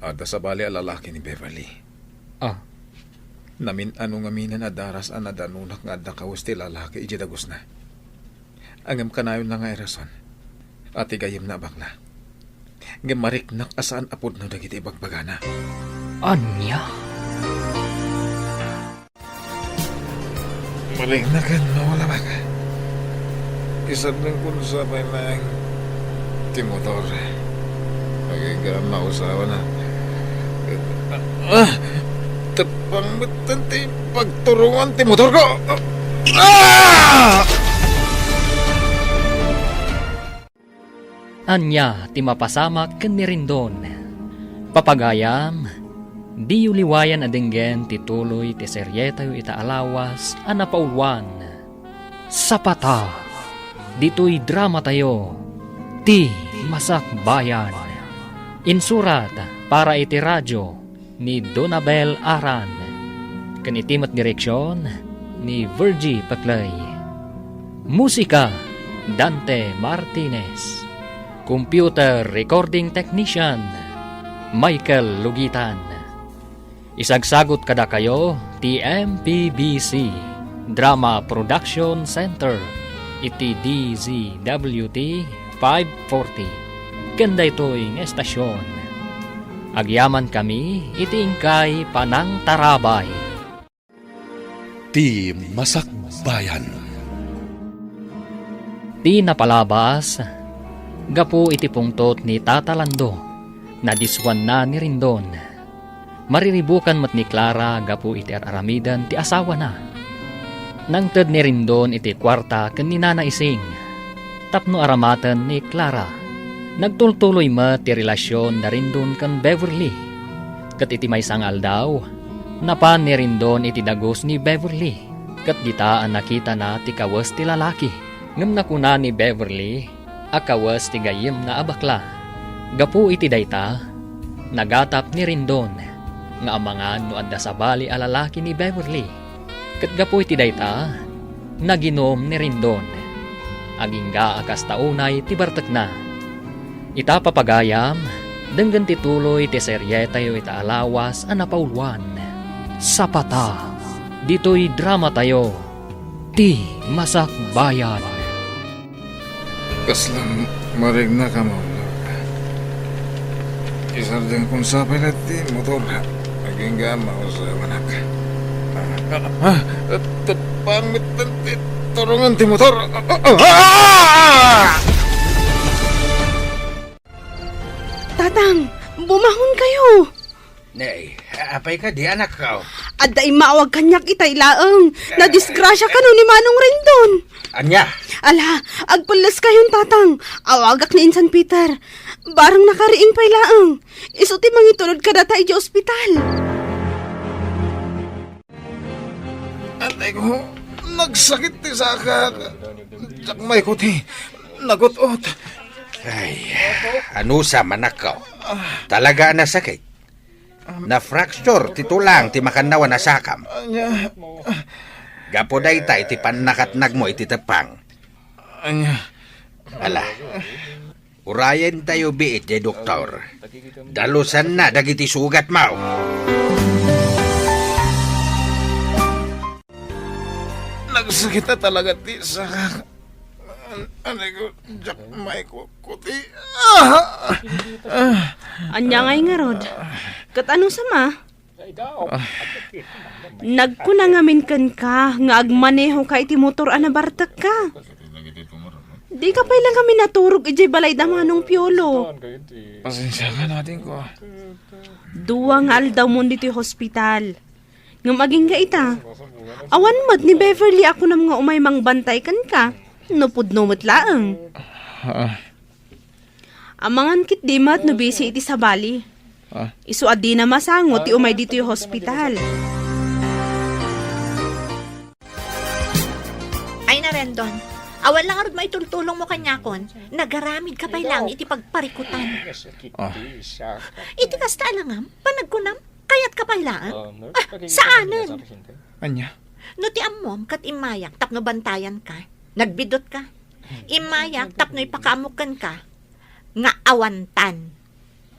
Speaker 3: Ada sa bali a lalaki ni Beverly.
Speaker 2: Oh,
Speaker 3: Namin anong aminan a daras a nadanunak nga adda kawas ti lalaki ije dagos na. Angam kanayon na nga erason. At igayim na bakla. Ngam mariknak asaan apod no dagiti ibagbagana.
Speaker 2: anya?
Speaker 3: Malingnakan na wala baka. Isad ng kunsapay lang timotor. Nagigaan na usawa na. Tapang batanti pagturungan timotor ko.
Speaker 2: Anya ti mapasamak ken ni Rindon. Papagayam, di yuliwayan adenggen ti tuloy ti seryetayo ita alawas a napaulwan. Sapata, dito'y drama tayo, ti Masakbayan. Insurat para iti radyo ni Donabel Aran. Kanitimat direksyon ni Virgie Paclay. Musika Dante Martinez. Computer recording technician Michael Lugitan. Isagsagot kada kayo TMPBC Drama Production Center iti DZWT 540. Kanda ito'y ng estasyon. Agyaman kami iti ingkay Panang Tarabay.
Speaker 1: Ti Masakbayan.
Speaker 2: Ti napalabas, gapo iti pungtot ni Tata Lando, na diswan na ni Rindon. Mariribukan mat ni Clara gapo iti aramidan ti asawa na. Nang ted ni Rindon iti kwarta ken ni Nana Ising, tapno aramatan ni Clara. Nagtultuloy mat ti relasyon na Rindon ken Beverly. Kat iti maysang aldaw, napan ni Rindon iti dagos ni Beverly. Kat gitaan nakita na ti kawas ti lalaki. Ngem nakuna ni Beverly, akawas ti gayem na abakla. Gapu iti dayta, nagatap ni Rindon, nga amangan no adda sa bali a lalaki ni Beverly. Kat gapu iti dayta, naginom ni Rindon. Agingga akas taunay ti bartek na. Ita papagayam, denggan tituloy ti serye tayo ita alawas a napauluan. Sapata, dito'y drama tayo, ti Masakbayan.
Speaker 3: Kaslang marig na ka, Maula. Isardeng kung sapay na ti motor. Naging gama o sa manak. Pangit na ti turungan ti motor.
Speaker 5: Tatang, bumahon kayo.
Speaker 4: Nay, apay ka di anak ka.
Speaker 5: Aday maawag kanyak itay laeng. Nadisgrasya ka no ni Manong Rendon.
Speaker 4: Anya,
Speaker 5: Ala, agpulas kayon tatang. Awagak ni Insan Peter. Barang nakariing pay laeng. Isuti mangitulod ka data iti ospital.
Speaker 3: Atay ko, nagsakit ti saka. Sakmay ko ti, nagutot.
Speaker 4: ay, ano sa manak ka? Talaga na sakit. Na fracture ti tulang ti makanawa na sakam.
Speaker 3: Anya,
Speaker 4: Gapo dayta iti panakatnag mo iti tepang.
Speaker 3: anya.
Speaker 4: Ala, urayan tayo biit di doktor. Dalusan na dagiti sugat mo.
Speaker 3: Nagsakit na talaga ti saka. Anay ko, sakmay ko ti.
Speaker 5: Anya ngay nga rod. Kat ano sama? Nagkunangamin kan ka, nga agmaneho ka iti motor ana bartak ka. Di ka pala kami naturog ijay balay damanong piolo.
Speaker 3: Pasensya ka natin ko.
Speaker 5: Duwa nga aldaw mo dito yung hospital. Nga maging ka ita. Awan mat ni Beverly ako na mga umay mang bantay kan ka. Nupud numot laeng. Amangan kit di mat no busy iti sa bali. Isu adi na masangot ti umay dito yung hospital.
Speaker 9: Ay na Rendon, awan lang arod maitultulong mo kanyakon. Nagaramid ka pa lang iti pagparikutan. Iti kasta langam, panagkunam, kayat ka pa lang. Saanen?
Speaker 3: Anya.
Speaker 9: No ti ammom kat imayak tapno bantayan ka. Nagbidot ka. Imayak tapno ipakaamukan ka. Nga awantan.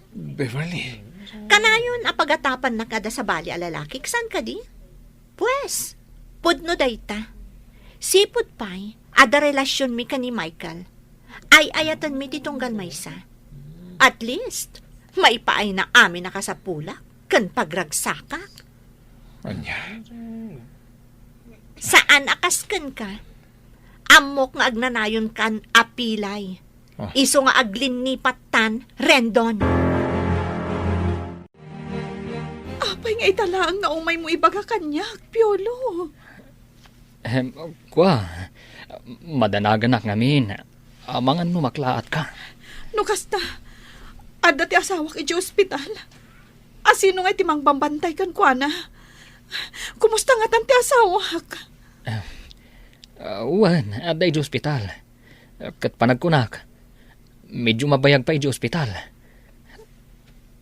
Speaker 3: Beverly.
Speaker 9: Kanayon apagatapan na kada sa bali a lalaki. Saan ka di? Pues, pudno dayta. Sipud pa'y, ada relasyon mi ka ni Michael. Ay ayatan mi titunggan maysa. At least, may paay na amin nakasapulak. Kan pagragsakak.
Speaker 3: Anya.
Speaker 9: Saan akaskan ka? Amok nga agnanayon kan apilay. Iso nga aglinipat tan, Rendon.
Speaker 6: Apay nga italaang nga umay mo ibaga kanyak, Piolo.
Speaker 2: Kwa, madanaganak ngamin. Amangan no maklaat ka.
Speaker 6: No kasta, adda ti asawak iti ospital. Asino nga timang bambantay kan kwa na. Kumusta nga tan ti asawak?
Speaker 2: Wan, aday di ospital. Kat panagkunak. Medyo mabayag pa iti ospital.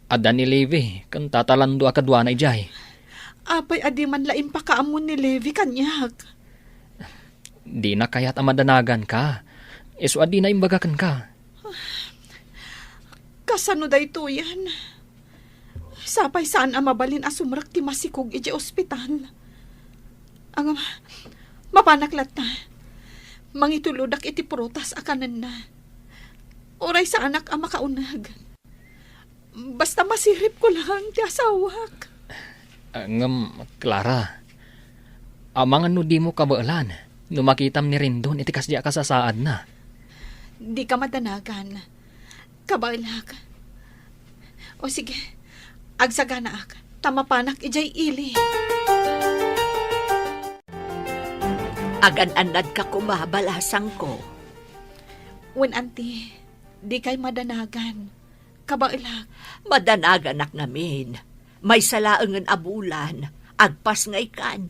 Speaker 2: Ada ni Levi, kan tatalando akadwa na ijay.
Speaker 6: Apay adi man laim pa kaamon ni Levi kanyak.
Speaker 2: Di na kaya't amadanagan ka. Iso adi na imbagakan ka.
Speaker 6: Kasano da ito yan? Sapay saan mabalin asumrak ti masikog iti ospital. Ang mapanaklat na. Mangituludak iti prutas akanan na. Oray sa anak ang makaunag. Basta masirip ko lang ti asawak.
Speaker 2: Clara, amang ano di mo kabaalan, numakitam ni Rendon, iti kasya kasasaad na.
Speaker 6: Di ka madanagan. Kabailak. O sige, agsagana ak. Tamapanak ijay ili.
Speaker 8: Agan-anad ka kumabalasang ko.
Speaker 6: Wen auntie, di kay madanagan. Kabailak.
Speaker 8: Madanagan ak namin. May salaangan abulan, agpas nga ikan.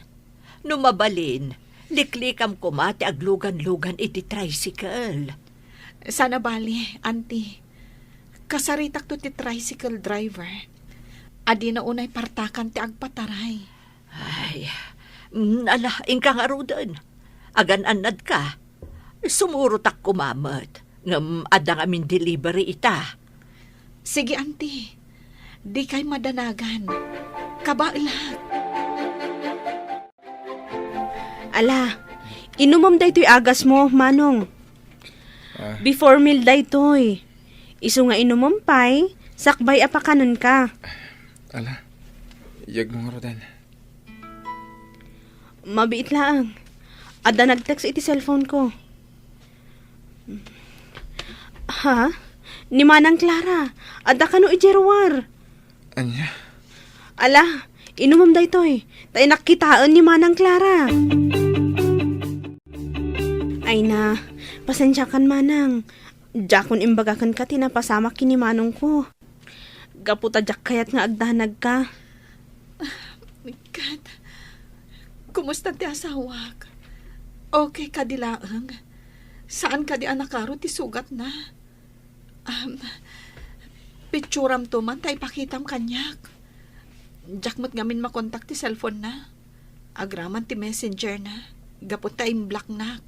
Speaker 8: Numabalin, liklikam kumati aglugan-lugan iti tricycle.
Speaker 6: Sana bali, auntie. Kasaritak to ti tricycle driver. Adi na unay partakan ti agpataray.
Speaker 8: Ay, ingka nga rudan. Agan-anad ka. Sumurutak kumamat. Ngam adang amin delivery ita.
Speaker 6: Sige, auntie. Di kay madanagan. Kabailak.
Speaker 5: Ala, inumam da ito'y agas mo, Manong. Before meal da ito'y. Iso nga inumam pa'y, sakbay apakanon ka.
Speaker 3: Ala, iyag mo nga rodan.
Speaker 5: Mabiit lang. Ada nag-text iti cellphone ko. Ha? Ni Manang Clara. Ada ka no ijerwar.
Speaker 3: Anya?
Speaker 5: Ala, inumam da ito'y. Tayo nakitaan ni Manang Clara. Ay na, pasensya kan Manang. Jakon imbagakan ka tinapasama kini Manong ko. Gaputa jak kayat nga agdanag ka.
Speaker 6: My God. Kumusta ti asawak? Okay ka di laang? Saan ka di anakaro ti sugat na? Picturam to man, tay pakitam kanyak. Jakmat ngamin makontak ti cellphone na. Agraman ti messenger na. Gapot tayong black na.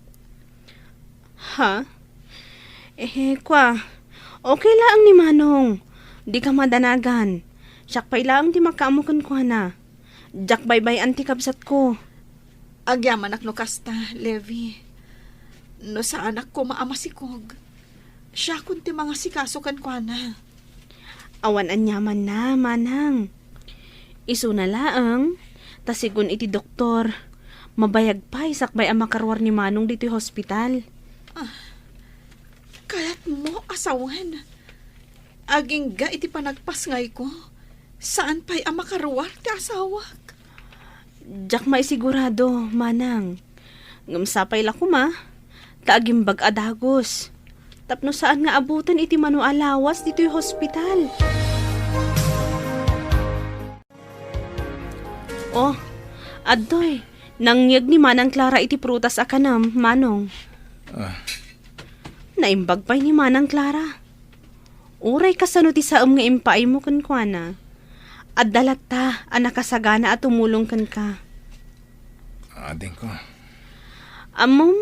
Speaker 5: Ha? Kwa. Okay lang ni Manong. Di ka madanagan. Siyak pa'y lang ti makaamukan ko na. Jak bye-bye anti kabsat ko.
Speaker 6: Agyaman ak no kasta, Levi. No sa anak ko maamasikog. Siya kunti mga sikasukan ko na.
Speaker 5: Awan anyaman na, Manang. Isu na laang, tasigun iti doktor. Mabayag pa, isakbay ang makarwar ni Manong dito hospital.
Speaker 6: Kaya't mo asawan. Aging ga iti panagpasngay ko. Saan pa'y ang makaruwar ti asawak?
Speaker 5: Jak may sigurado, Manang. Ngamsapay la kuma, taagimbag adagos. Tapno saan nga abutan iti manualawas dito'y hospital. Oh, adtoy, nangyag ni Manang Clara iti prutas akanam, Manong. Naimbag pa'y ni Manang Clara. Uray kasano ti saam nga impaay mo kankwana. At dalata, anak kasagana at tumulong kan ka.
Speaker 3: Ading ko.
Speaker 5: Amom,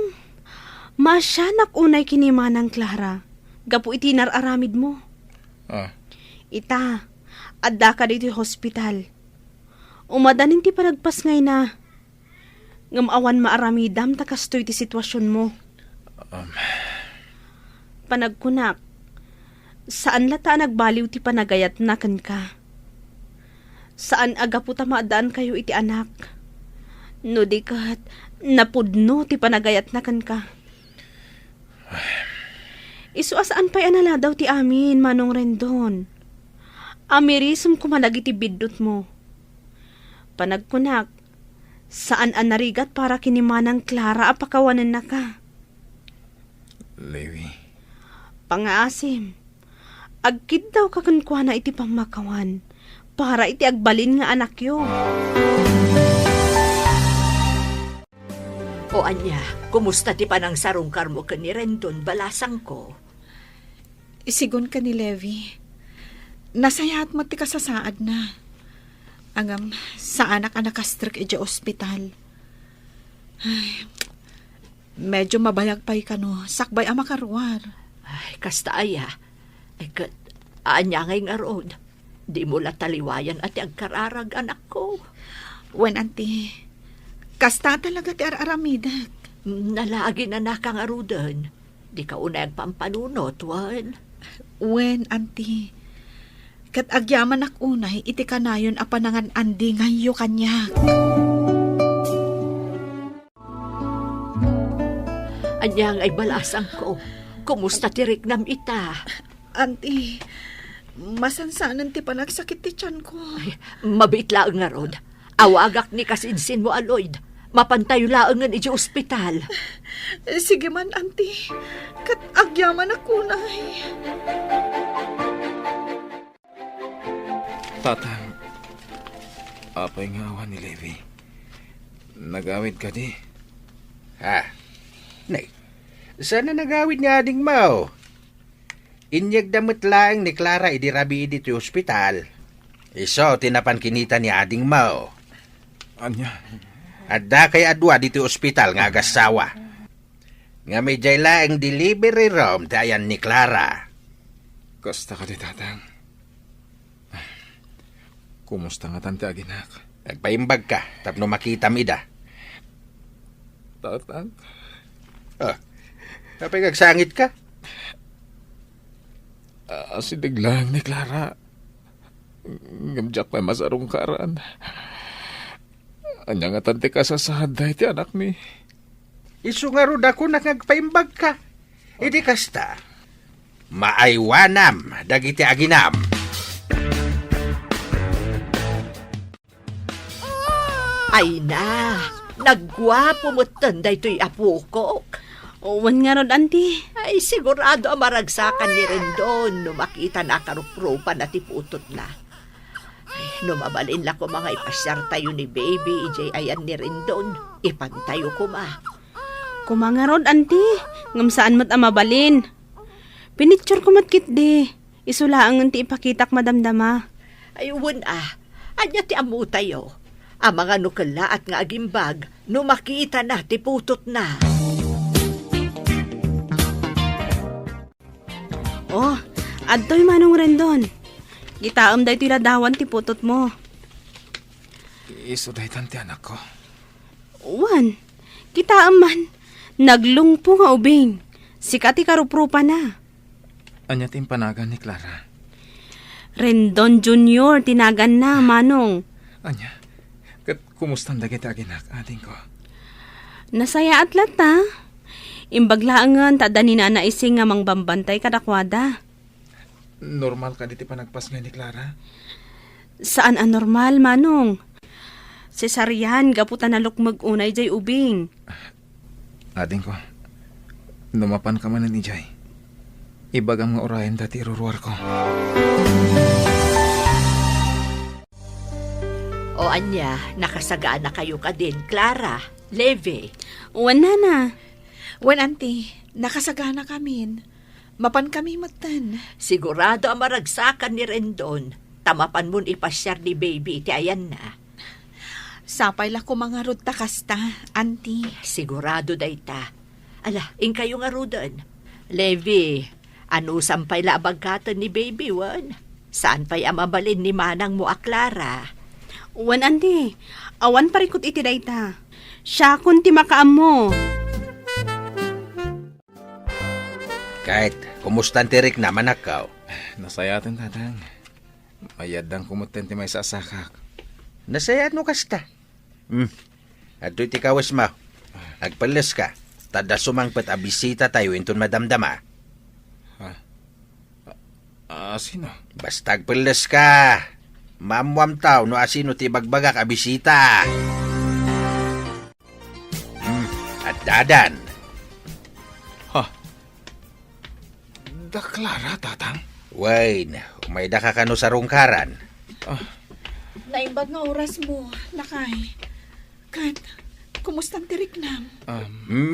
Speaker 5: masyanak unay kini Manang Clara. Gapu iti nararamid mo. Ita, adda ka dito hospital. Umadaning ti panagpas ngay na. Ngamawan maaramidam takastoy ti sitwasyon mo. Panagkunak, saan lata nagbaliw ti panagayat na kan ka? Saan aga po tamadaan kayo iti anak? No di kat, napudno ti panagayat na kan ka. Isu asaan pa'y anala daw ti amin, Manong Rendon. Amirisum kumalag iti bidot mo. Panagkunak, saan anarigat para kini Manang Clara apakawanan na ka?
Speaker 3: Levi.
Speaker 5: Pangaasim, agkid daw kakunkwana iti pamakawan. Para iti agbalin nga anak yo.
Speaker 8: O anya, kumusta ti panang sarungkar mo ka ni Rendon balasang ko?
Speaker 6: Isigon ka ni Levi. Nasayaat mo ti kasasaad na. Angam, sa anak-anak kastrik iti ospital. Ay, medyo mabayag pa'y ka no. Sakbay ang makaruar.
Speaker 8: Ay, kasta aya. Ay, anya ngay nga roon. Di mo la taliwayan at ang kararag anak ko.
Speaker 6: Wen, auntie. Kasta talaga ti araramidak.
Speaker 8: Nalagi na nakang arudan. Di ka unay pampanunot, Wan.
Speaker 6: Wen, auntie. Kat agyaman ak unay, iti kanayon a panangan andi ngayo kanya.
Speaker 8: Anyang ay balasang ko. Kumusta ti Riknam ita?
Speaker 6: Auntie, masansanan ti panagsakit ti tiyan ko.
Speaker 8: Ay, mabit laang nga rod. Awagak ni kasinsin mo, Aloyd. Mapantayo laang nga iti ospital.
Speaker 6: Sige man, auntie. Kat agyaman ak unay.
Speaker 3: Tatang, apay nga awan ni Levi. Nagawid ka di.
Speaker 4: Ha? Nay, sana nagawid nga ading mau. Inyag damot lang ni Clara idirabi iti ospital. Iso, tinapan kinita ni ading mau.
Speaker 3: Anya,
Speaker 4: Adda kay adwa dito ospital nga agasawa. Nga may jay laeng delivery room tayan ni Clara.
Speaker 3: kasta ka di tatang. Kumusta nga tante aginak?
Speaker 4: Nagpaimbag ka, tapno makita mida.
Speaker 3: Tatang?
Speaker 4: Kapag nagsangit ka?
Speaker 3: Sidig lang ni Clara. Ngamjak may masarong karan. Anya nga tante kasasaday ti anak mi.
Speaker 4: Isu nga rod ako nagpaimbag ka. Idi kasta. Maaywanam, dagiti aginam.
Speaker 8: Ay na, nagwapo mo tanday to'y apo ko.
Speaker 5: Wan nga rod, auntie.
Speaker 8: Ay, sigurado ang maragsakan ni Rendon no makita na karuprupan at iputot na. Ay, no mabalin la ko mga ipasyar tayo ni baby, ijay ayan ni Rendon. Ipantayo ko ma.
Speaker 5: Kumanga rod, auntie. Ngam saan mat amabalin. Pinicture ko mat kit di. Isulaang ti ipakitak madamdama.
Speaker 8: Ay, anya ti amu tayo. Ang mga nukala at nga agimbag, no makita na, tiputot na.
Speaker 5: Oh, adto'y manong Rendon. Gitaam dahi ti ladawan ti putot mo.
Speaker 3: Iso day tante anak ko.
Speaker 5: Wan, gitaam man. Naglungpo nga ubing. Sikati karuprupa na.
Speaker 3: Anya timpanagan ni Clara.
Speaker 5: Rendon Junior, tinagan na, manong.
Speaker 3: Anya, kat kumustan dagiti aginak ating ko.
Speaker 5: Nasaya at lata. Imbaglaangan, tada ni Nana Ising nga mangbambantay kadakwada.
Speaker 3: Normal ka diti panagpas nga ni Clara?
Speaker 5: Saan anormal, manong? Cesarian, gaputan na lukmag unay jay ubing.
Speaker 3: Ating ko, numapan ka man ni Jay. Ibagang nga orayan dati iruruar ko.
Speaker 8: O anya, nakasagaan na kayo ka din, Clara, Levi.
Speaker 5: Wan na.
Speaker 6: Wen, auntie, nakasagana kami. Mapan kami matan.
Speaker 8: Sigurado ang maragsakan ni Rendon. Tamapan mo'n ipasyar ni baby, ti ayan na.
Speaker 6: Sapay la ko mga rod takasta, auntie.
Speaker 8: Sigurado dayta. Ala, ing kayo nga rudan. Levi, ano sampay la abagkatan ni baby, wan? Saan pa'y amabalin ni manang mo a Clara?
Speaker 5: Wan, auntie. Awan parikot iti dayta. Siya kun ti makaam mo.
Speaker 4: Kahit, kumustan tirik naman akaw.
Speaker 3: Nasayatin tatang. Mayadang kumutin ti may sasakak.
Speaker 4: Nasayat no kasta. At do'y tikawas mo. Agpalas ka. Tada sumangpat a bisita tayo inton madamdama.
Speaker 3: Sino?
Speaker 4: Basta agpalas ka. Mamwam tao no asino ti bagbagak a bisita. At dadan.
Speaker 3: Da Clara, tatang?
Speaker 4: Wayne, umay da ka kano sa rungkaran.
Speaker 6: Naimbag nga oras mo, lakay. Kat, kumustang tirik nam?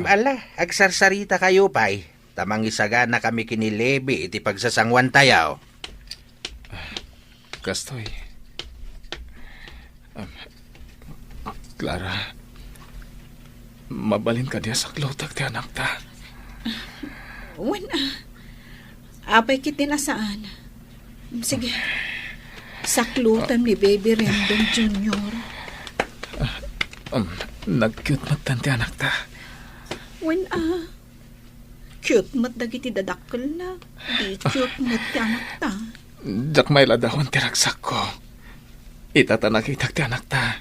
Speaker 4: Ala, agsarsarita kayo pay. Tamang isaga na kami kinilebi iti pagsasangwan tayaw.
Speaker 3: Kastoy. Clara, mabalin ka diya sa klotag ti anak ta.
Speaker 6: Apay kiti na saan? Sige. Saklutan ni Baby Rendon Jr.
Speaker 3: Nag-cute matan ti anak ta.
Speaker 6: Cute mat dagiti dadakkel na. Di cute mat ti anak ta.
Speaker 3: Jak may ladahon ti ragsak ko. Itata nakita ti anak ta.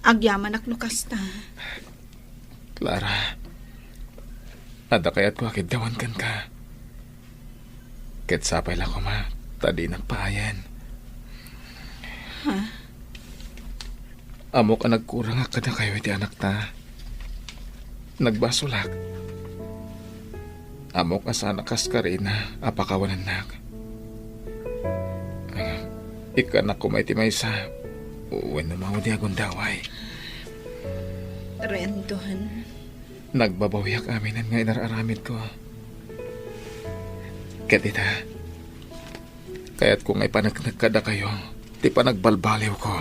Speaker 6: Agyaman aknukas ta.
Speaker 3: Clara, ada kayat ko akit dawan kan ka. Ket sapay la ko ma, tadi nagpaayan. Amo ka nagkurang akad na kayo iti anak ta. Nagbasulak. Amo ka sana kas ka rin na apakawanan nak. Ikanak ko may timaysa. Uwan na maudi akong daway.
Speaker 6: Rendon.
Speaker 3: Nagbabawiyak aminan nga inararamid ko. Katita, kaya't kung ay panagnagkada kayo, di pa nagbalbaliw ko.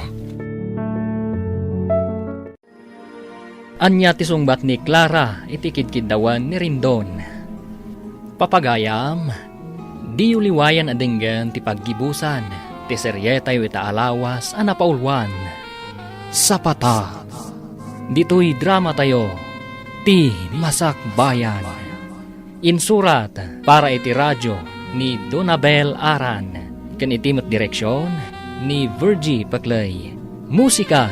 Speaker 2: Anya ti sungbat ni Clara iti kidkidawan ni Rendon. Papagayam, di uliwayan adenggan ti paggibusan, ti seryetayo ita alawas a napaulwan. Sapata, dito'y drama tayo, ti Masak Bayan. Insurat para iti radyo ni Donabel Aran, ken itimot direksyon ni Virgie Paclay. Musika,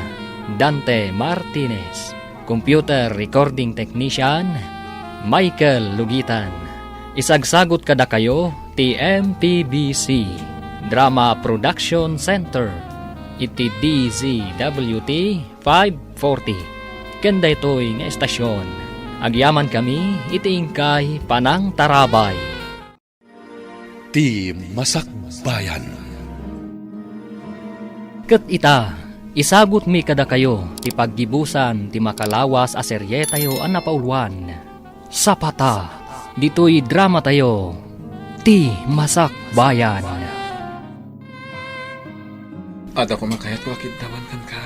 Speaker 2: Dante Martinez. Computer recording technician, Michael Lugitan. Isagsagot kada kayo, TMPBC Drama Production Center, iti DZWT 540. Kanda ito'y nga estasyon. Agyaman kami, iti ingkay Panang Tarabay.
Speaker 1: Ti Masak Bayan.
Speaker 2: Ket ita, isagot mi kada kayo, ti paggibusan, ti makalawas a serye tayo ang napauluan. Sapata, dito'y drama tayo, ti Masak Bayan.
Speaker 3: Ada ko makayat ko akit dawan kan ka.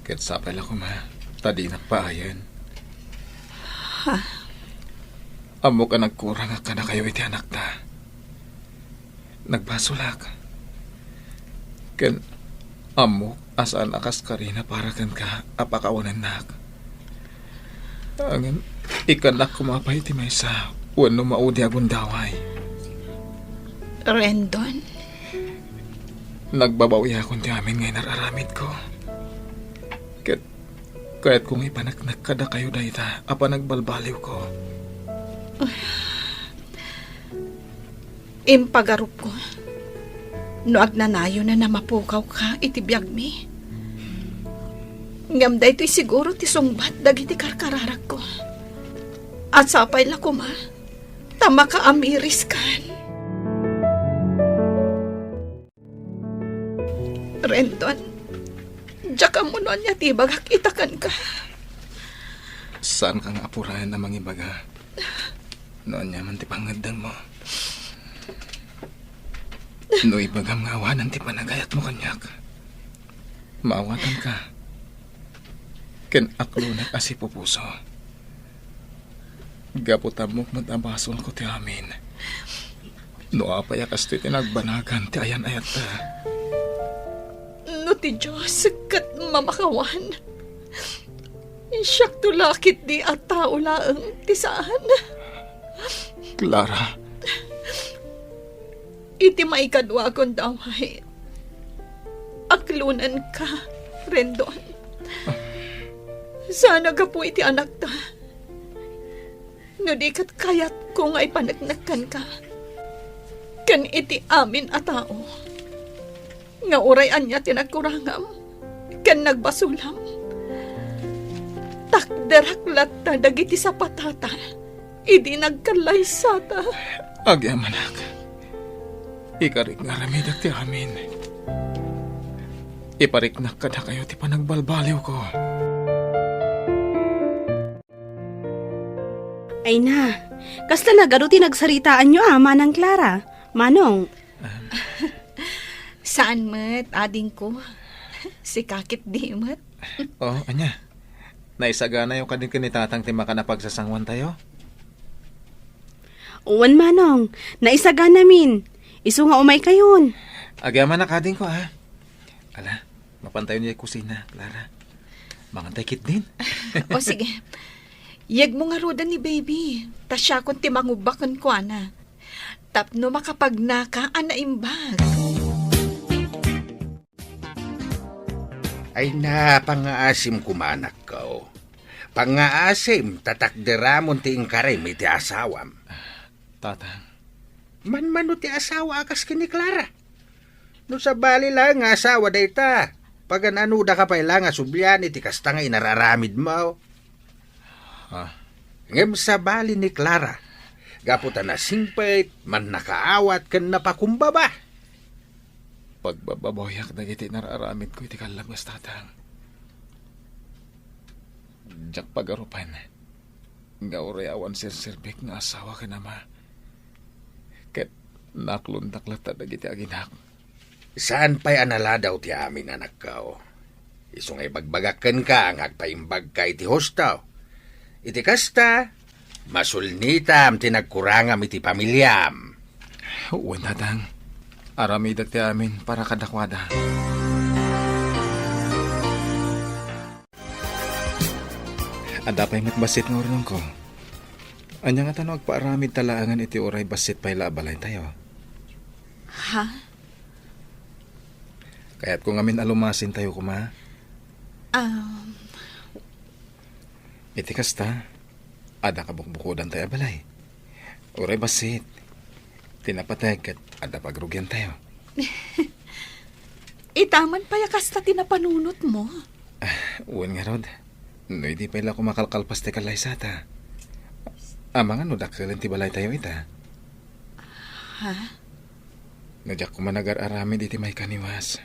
Speaker 3: Ket sapay la ko ma, tadi nagpaayan. Amo ka nagkurang ka na kayo iti anak ta. Nagbasulak. Ken amo asaan akas ka rin na para kan ka apakawanan nak. Angin, ikanak kumapay ti may sa wano maudi akong daway.
Speaker 6: Rendon.
Speaker 3: Nagbabawi akong ti amin ngayon nararamid ko. Kaya't kung ipanagnak kada kayo dayta, apa nagbalbaliw ko.
Speaker 6: Impagarup ko. No agnanayo na namapukaw ka, itibiyag mi. Ngam da ito'y siguro ti sungbat dagiti karkararag ko. At sapay la ko ma, tama ka amiris kan. Rendon, diyak mo noon niya tibagak itakan ka.
Speaker 3: Saan kang apurayan na mangibaga? Noon niya man ti pangadang mo. No ibagam nga awanan ti panagayat mo kanyak. Maawatan ka. Ken aklo na kasi pupuso. Gaputan mo matabasol ko ti amin. No apaya kas ti tinagbanagan ti ayan ayat ta.
Speaker 6: No ti Diyos, kat mamakawan. Siyak tulakit di at tao laang ti saan.
Speaker 3: Clara.
Speaker 6: Iti maikadwa kong daway. Aklunan ka, Rendon. Sana ka po iti anak ta. No di kat kayat kung ay panagnakan ka. Kan iti amin a tao. Nga urayan niya tinagkurangam. Kan nagbasulam. Takderaklat ta dagiti sa patata. Idi nagkalaysata.
Speaker 3: Agyamanak. Ikarik nga ramidak ti amin. Ipariknak ka na kayo ti panagbalbaliw ko.
Speaker 5: Ay na, kasta nagaruti nagsaritaan nyo Manang Clara. Manong,
Speaker 6: Saan mat, ading ko? Si kakit di mat.
Speaker 3: Oh, anya. Naisagana yung kadin kanitatang timaka na pagsasangwan tayo?
Speaker 5: uwan Manong, naisaga namin. Isu nga umay kayon.
Speaker 3: Agyaman na kadin ko, ha? Ala, mapantayo niya yung kusina, Clara. Mangantay kit din.
Speaker 6: O sige, yag mo nga roda ni baby. Ta siya kung timangubakan ko, ana. Tapno makapagnaka, ana imbag.
Speaker 4: Ay na, pangaasim kumanak ko. Pangaasim, tatakderamon ti ingkarim iti asawam.
Speaker 3: Tatang,
Speaker 4: Man ti asawa akas kini Clara. No sa bali lang nga asawa dayta. Pagan ano da ka pa ilang asubyan iti kasta nga inararamid mo. Ngem sa bali ni Clara. Gaputa na singpait, man nakaawat kan napakumbaba.
Speaker 3: pagbababoyak na iti nararamid ko iti kalabas, tatang. Diyak pagarupan. Nga urayawan sir-sirbik nga asawa ka na ma. Ket naklundak lata na iti aginak.
Speaker 4: Saan pa'y anala daw ti amin anak kao? Isong ay bagbagakan ka ang agpaimbag ka iti hostaw. Iti kasta, masulnitam tinagkurangam iti pamilyam.
Speaker 3: Uwan, tatang. Aramidak ti amin para kadakwada. Ada pa'y matbasit ng urinong ko. Anya nga tanong agpaaramid talaangan iti oray basit pa'y laabalay tayo.
Speaker 6: Ha?
Speaker 3: Kaya't kung amin alumasin tayo kuma, iti kasta, ada kabukbukudan tayo abalay. Oray basit, tinapatag at ada pagrugyan tayo.
Speaker 6: Itaman pa yakas na tinapanunot mo.
Speaker 3: Uwan nga rod, no hindi pala kumakalkalpas te kalay sata. Amangan no daksalan ti balay tayo ita.
Speaker 6: Ha?
Speaker 3: Nadyak ko managar-aramid iti may kaniwas.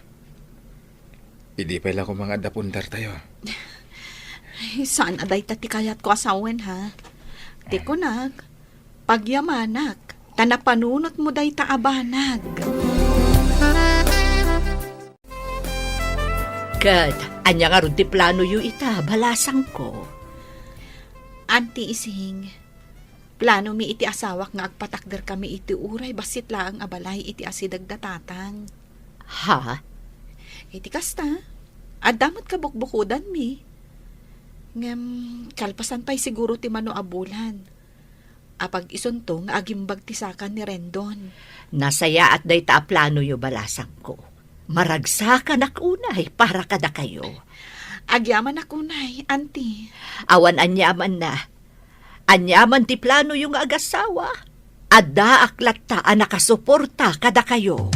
Speaker 3: Hindi pala ko mga adapundar tayo.
Speaker 6: Ay, saan aday tati kayat ko asawen, ha? Di ko nag, pagyamanak, tanapanunot mo day taabanag.
Speaker 8: Kat, anya nga ron ti plano yu ita, balasang ko.
Speaker 6: Anti ising, plano mi iti asawak nga agpatakder kami iti uray, basit laang abalay iti asidag datatang.
Speaker 8: Ha?
Speaker 6: Iti kasta, adamot ka bukbukudan mi. Ngem, kalpasan pa'y siguro ti mano abulan. Apag isunto nga agimbag ti sakan ni Rendon.
Speaker 8: Nasaya at day ta plano yu balasang ko. Maragsakan ak unay para kada kayo.
Speaker 6: Agyaman ako nay, anti.
Speaker 8: Awan anyaman na. Anyaman ti plano yung agasawa. Adda aklat ta nakasuporta kada kayo.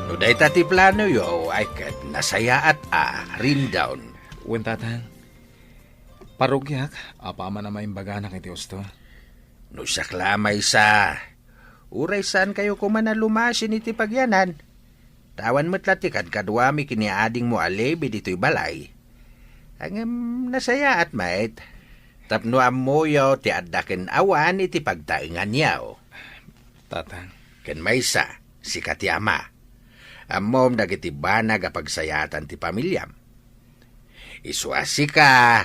Speaker 4: No day ti plano yo ay kat nasaya at rin down.
Speaker 3: Uwan, tatang. Parugyak, apa man na maimbaganak iti usto.
Speaker 4: No saklamay sa. Uray saan kayo kumana lumasin iti pagyanan. Tawan mo't latikan kadwami kiniading mo alebi dito'y balay. Ang nasaya at mait. Tapno amoyo ti addaken awan iti pagtaingan yaw.
Speaker 3: Tatang.
Speaker 4: Ken maysa, si kati ama. Amom dagiti banag apagsayatan ti pamilyam. Isuasi ka,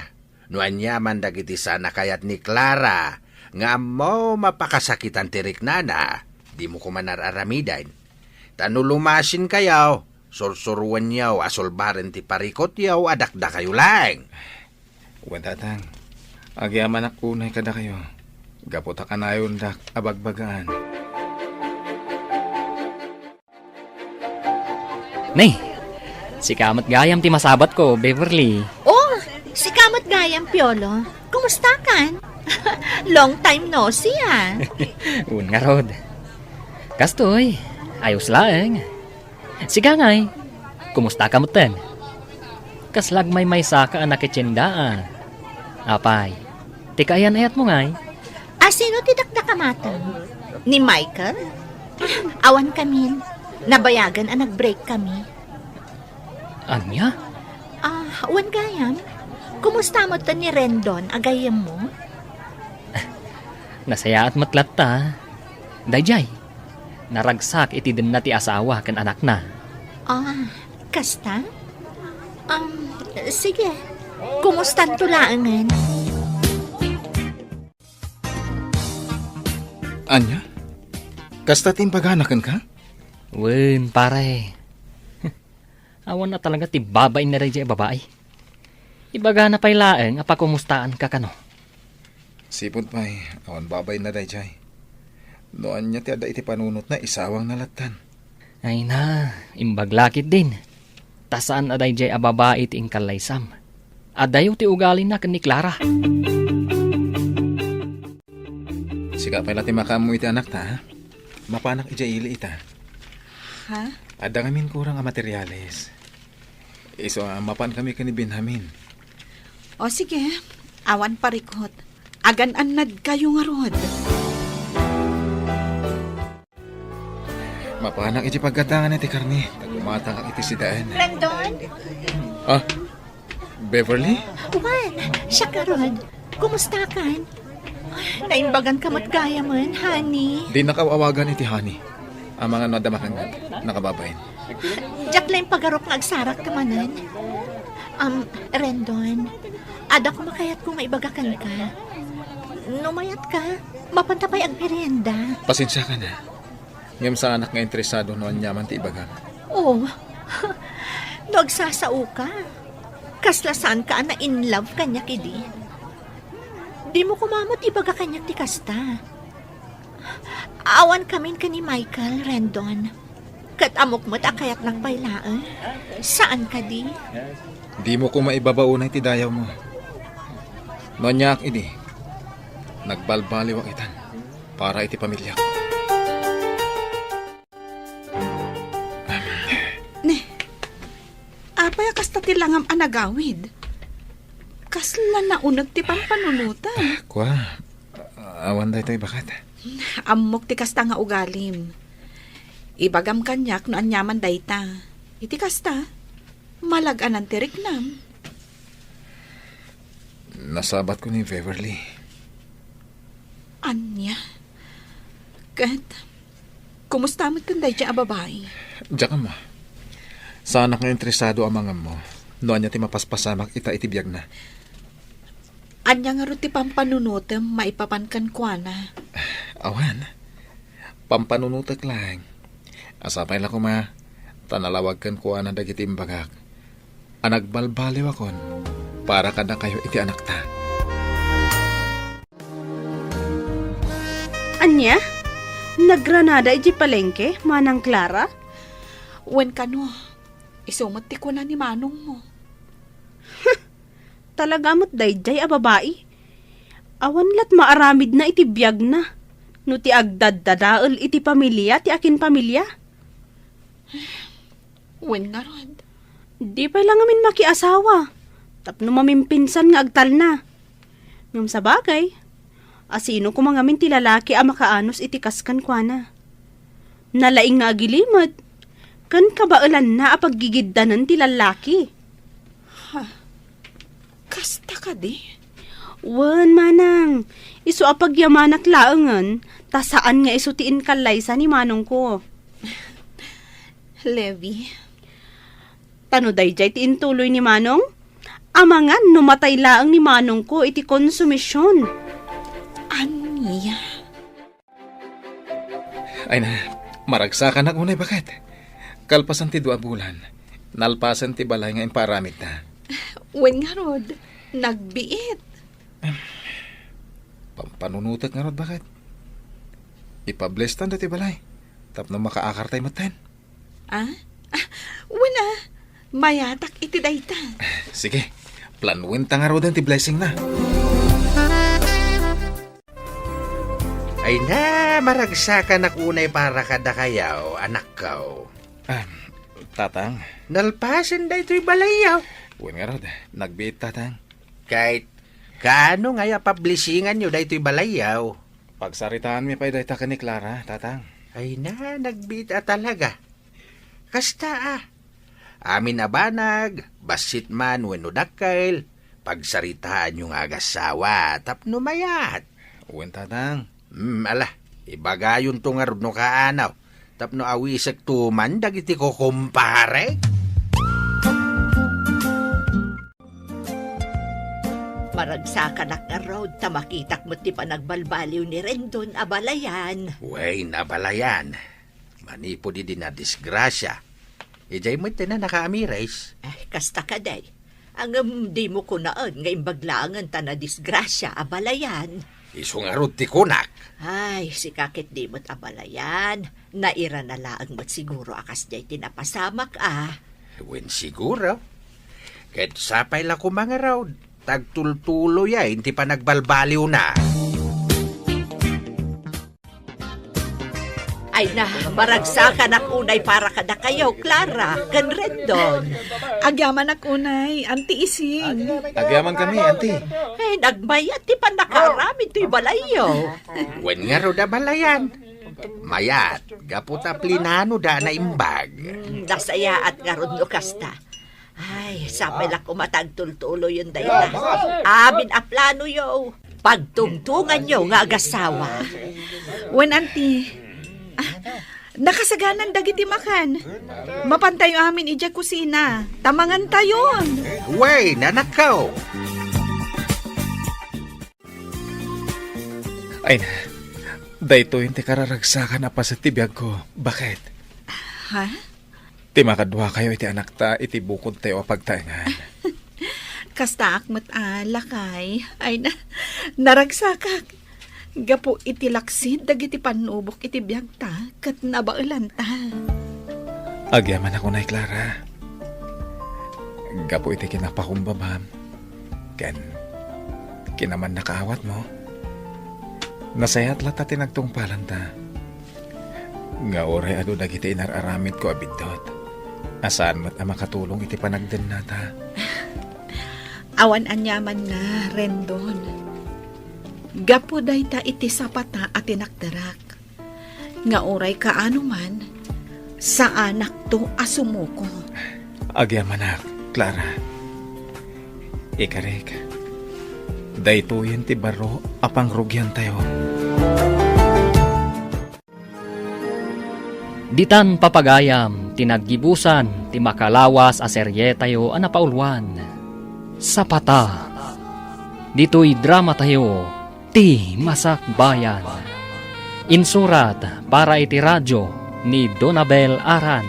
Speaker 4: no anyaman dagiti sana kayat ni Clara, nga mo mapakasakitan ti riknana, di mo kumanararamidan. Tanulumasin kayaw, sursuruan yaw, asolbaren ti parikot yaw, adakda kayo lang.
Speaker 3: Uwan, tatang. Agyaman akunay kada kayo. Gaputa ka na yun dak abagbagaan.
Speaker 2: Nay, si kamat gayam ti masabat ko, Beverly.
Speaker 9: Oh, si Kamot Gayam, Piolo. Kumusta kan? Long time no see, ah.
Speaker 2: Un nga rod. Kastoy, ayos laeng. Siga ngay, kumusta ka moten? Kaslag may saka anak itsyendaan. Apay, tikayan ayat mo ngay.
Speaker 9: Sino tidakda kamatang? Ni Michael? Awan kami. Nabayagan ang nag-break kami.
Speaker 2: Anya?
Speaker 9: Awan Gayam. kumusta mo to ni Rendon, agayam mo?
Speaker 2: Nasaya at matlat ta. Dayjay, naragsak iti din na ti asawa kan anak na.
Speaker 9: Ah, kasta? Sige. Kumustan tulaangan?
Speaker 3: Anya? Kasta timbaganakan ka?
Speaker 2: Wen, pare. Awan na talaga ti babae na rin babae. Ibaga na pa'y laeng apa kumustaan ka kano.
Speaker 3: Sipot pa'y, awan babay na day jay. Noan niya ti ada iti panunot na isawang nalatan.
Speaker 2: Ay na, imbaglakit din. Tasaan aday jay babae ti ingkalaysam. Adayo ti ugali na kan ni Clara.
Speaker 3: Siga pa'y lati makamu iti anak ta, ha? Mapanak ija ili ita.
Speaker 6: Ha?
Speaker 3: Ada ngamin kurang ang materyales. Iso mapan kami kani Benjamin.
Speaker 6: O sige, awan parikot. Agan-anad kayo nga rod.
Speaker 3: Mapanak iti pagkatangan iti karni. Tagumatang kang iti sidaan.
Speaker 9: Rendon?
Speaker 3: Ah, Beverly?
Speaker 9: Juan, siya ka rod. Kumusta kan? Naimbagan ka matgaya man, honey.
Speaker 3: Di nakawawagan iti Hani. Ang mga nadamakan nga, nakababayin.
Speaker 9: Diyak lang pagarok nga agsarak ka manan. Rendon, ada ko makayat kung maibagakan ka. Numayat ka, mapantapay ang merienda.
Speaker 3: Pasensya ka na. Ngayong sa anak nga interesado noon yaman ti ibagang.
Speaker 9: Oh, nagsasao ka. Kaslasan ka na in love kanya kidi. Di mo kumamot ibaga kanya ti kasta. Awan kamin ka ni Michael, Rendon. Kat amok mo't akayat lang bailaan. Saan ka di?
Speaker 3: Di mo ko maibabaunay ti dayaw mo. Noon niya ak idi. Nagbalbaliwak itan para iti pamilya ko.
Speaker 6: Apay kasta ti langam anagawid. Kasla na unag ti pampanunutan.
Speaker 3: Kwa, awan da ito'y bakat.
Speaker 6: Amok ti kasta nga ugalim. Ibagam kanyak no anyaman dayta. Iti kasta, malaganan ti riknam.
Speaker 3: Nasabat ko ni Beverly.
Speaker 6: Anya? Kat, kumusta mo't kanday dya babae?
Speaker 3: Diyan ka mo. Sa anak nga interesado ang mga mo. Noon niya ti mapaspasamak ita itibiyag na.
Speaker 6: Anya nga ro ti pampanunutem maipapankan kwa na.
Speaker 3: Awan. Pampanunutak lang. Asapay lang ko ma. Tanalawag kan kuha na dagiti imbagak. Anagbalbaliw akon. Para ka na kayo iti anak ta.
Speaker 5: Anya? Nagranada iji palengke, manang Clara?
Speaker 6: Wen kano, isumot ti ko na ni manong mo.
Speaker 5: Talaga mo't dayjay a babae. Awan lat maaramid na iti biyag na. No ti agdad-dadaol iti pamilya, ti akin pamilya.
Speaker 6: Wen nga rod.
Speaker 5: Di pa lang amin makiasawa. Tapno mamimpinsan nga agtal na. Ngam sa bagay, asino ko mga min ti lalaki a makaanos iti kaskan kwa na. Nalaing nga agilimod. Kan kabailan na apaggigiddanan ti lalaki.
Speaker 6: Kasta ka di?
Speaker 5: Wan manang, iso apagyamanak laengan, ta saan nga iso tiin kalaysa ni manong ko.
Speaker 6: Levi.
Speaker 5: Tano dayjay tiin tuloy ni manong? Amangan numatay laeng ni manong ko iti konsumisyon.
Speaker 6: Anya?
Speaker 3: Ay na, maragsakan na unay bakat. Kalpasan ti 2 bulan. Nalpasan ti balay nga imparamit na.
Speaker 6: Wen nga rod, nagbiit.
Speaker 3: Pampanunutak nga rod bakat. Ipablestan dati balay. Tapno makaakartay matan.
Speaker 6: Ah? Wala. Mayatak iti dayta.
Speaker 3: Sige, planuin ta nga rod ti blessing na.
Speaker 4: Ay na, maragsakan na kunay para kada kayaw, anak kaw.
Speaker 3: Tatang.
Speaker 4: Nalpasan da ito'y balayaw.
Speaker 3: Uwin nga rod, nagbiit tatang.
Speaker 4: Kahit, kaano nga pablisingan nyo da ito'y balayaw?
Speaker 3: Pagsaritaan mi pa'y dayta ka ni Clara, tatang.
Speaker 4: Ay na, nagbiit talaga. Kasta Amin na banag, basit man wenno dakkel, pagsaritaan yung agasawa, tapno mayat.
Speaker 3: Uwan tatang.
Speaker 4: Ala, ibagayon to nga rin no kaanaw. Tapno awisag tuman, dagiti ko kumpare.
Speaker 8: Maragsakan ak nga road, tamakitak mo ti panagbalbaliw ni Rendon abalayan.
Speaker 4: Way nabalayan. Manipo di na disgrasya. Ijay mo na nakaamirais.
Speaker 8: Kasta ka day. Ang di mo kunaan nga imbaglangan ta na disgrasya abalayan.
Speaker 4: Iso nga rin ti kunak.
Speaker 8: Ay, si kakit di mo't abalayan. Naira na laang mo't siguro akas day tinapasamak
Speaker 4: Wen siguro. Kahit sapay la ko mga raw. Tagtultulo ya, hindi pa nagbalbaliw na.
Speaker 8: Ay na, maragsakan ak unay para kada kayo, Clara, kan Rendon.
Speaker 6: Agyaman ak unay, anti ising.
Speaker 3: Agyaman kami, auntie.
Speaker 8: Ay, nagmayat ti pa nakaramid to'y balayo.
Speaker 4: Wen nga ro da balayan. Mayat, gaputa plinano da na imbag.
Speaker 8: Nasaya at garod no kasta. Ay, sapay lang kumatagtultulo yun dayo na. Amin a plano yo. Pagtungtungan yo nga agasawa.
Speaker 6: Wen anti, nakasaganan dagiti makan. Mapantayo amin ija kusina. Tamangan tayon.
Speaker 4: Way, nanakaw.
Speaker 3: Ay na, dayto yung ti kararagsakan na pa sa tibiyag ko. Bakit?
Speaker 6: Ha?
Speaker 3: Ti makadwa kayo iti anak ta, iti bukod tayo pagtaingan.
Speaker 6: Kasta akmat lakay. Ay na, naragsakak. Gapo iti laksid, dagiti panubok iti biyag ta, kat nabaulan ta.
Speaker 3: Agyaman ako na, Clara. Gapo iti kinapakumbabam. Ken, kinaman nakaawat mo. Nasayat lata tinagtungpalan ta. Nga oray ado dagiti inararamid ko abidot. Asaan mo't makatulong iti panagden nata.
Speaker 6: Awan anyaman na, Rendon. Gapo day ta iti sapata at tinakdarak. Nga oray kaano man, sa anak to asumuko.
Speaker 3: Agyaman na, Clara. Ikarik. Daytoyen ti baro apang rugyan tayo.
Speaker 2: Ditan papagayam, tinaggibusan, ti makalawas a serye tayo anapaulwan. Sapata. Dito'y drama tayo, ti Masak Bayan. Insurat para iti radyo ni Donabel Aran.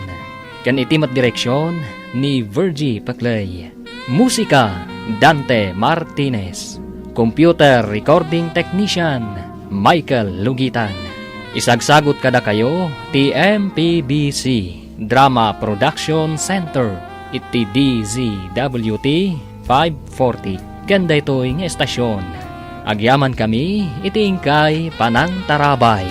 Speaker 2: Kan itimat direksyon ni Virgie Paclay. Musika, Dante Martinez. Computer Recording Technician, Michael Lugitan. Isagsagot kada kayo, TMPBC Drama Production Center, iti DZWT 540. Ganda ito'y nga estasyon. Agyaman kami, iti ingkay Panang Tarabay.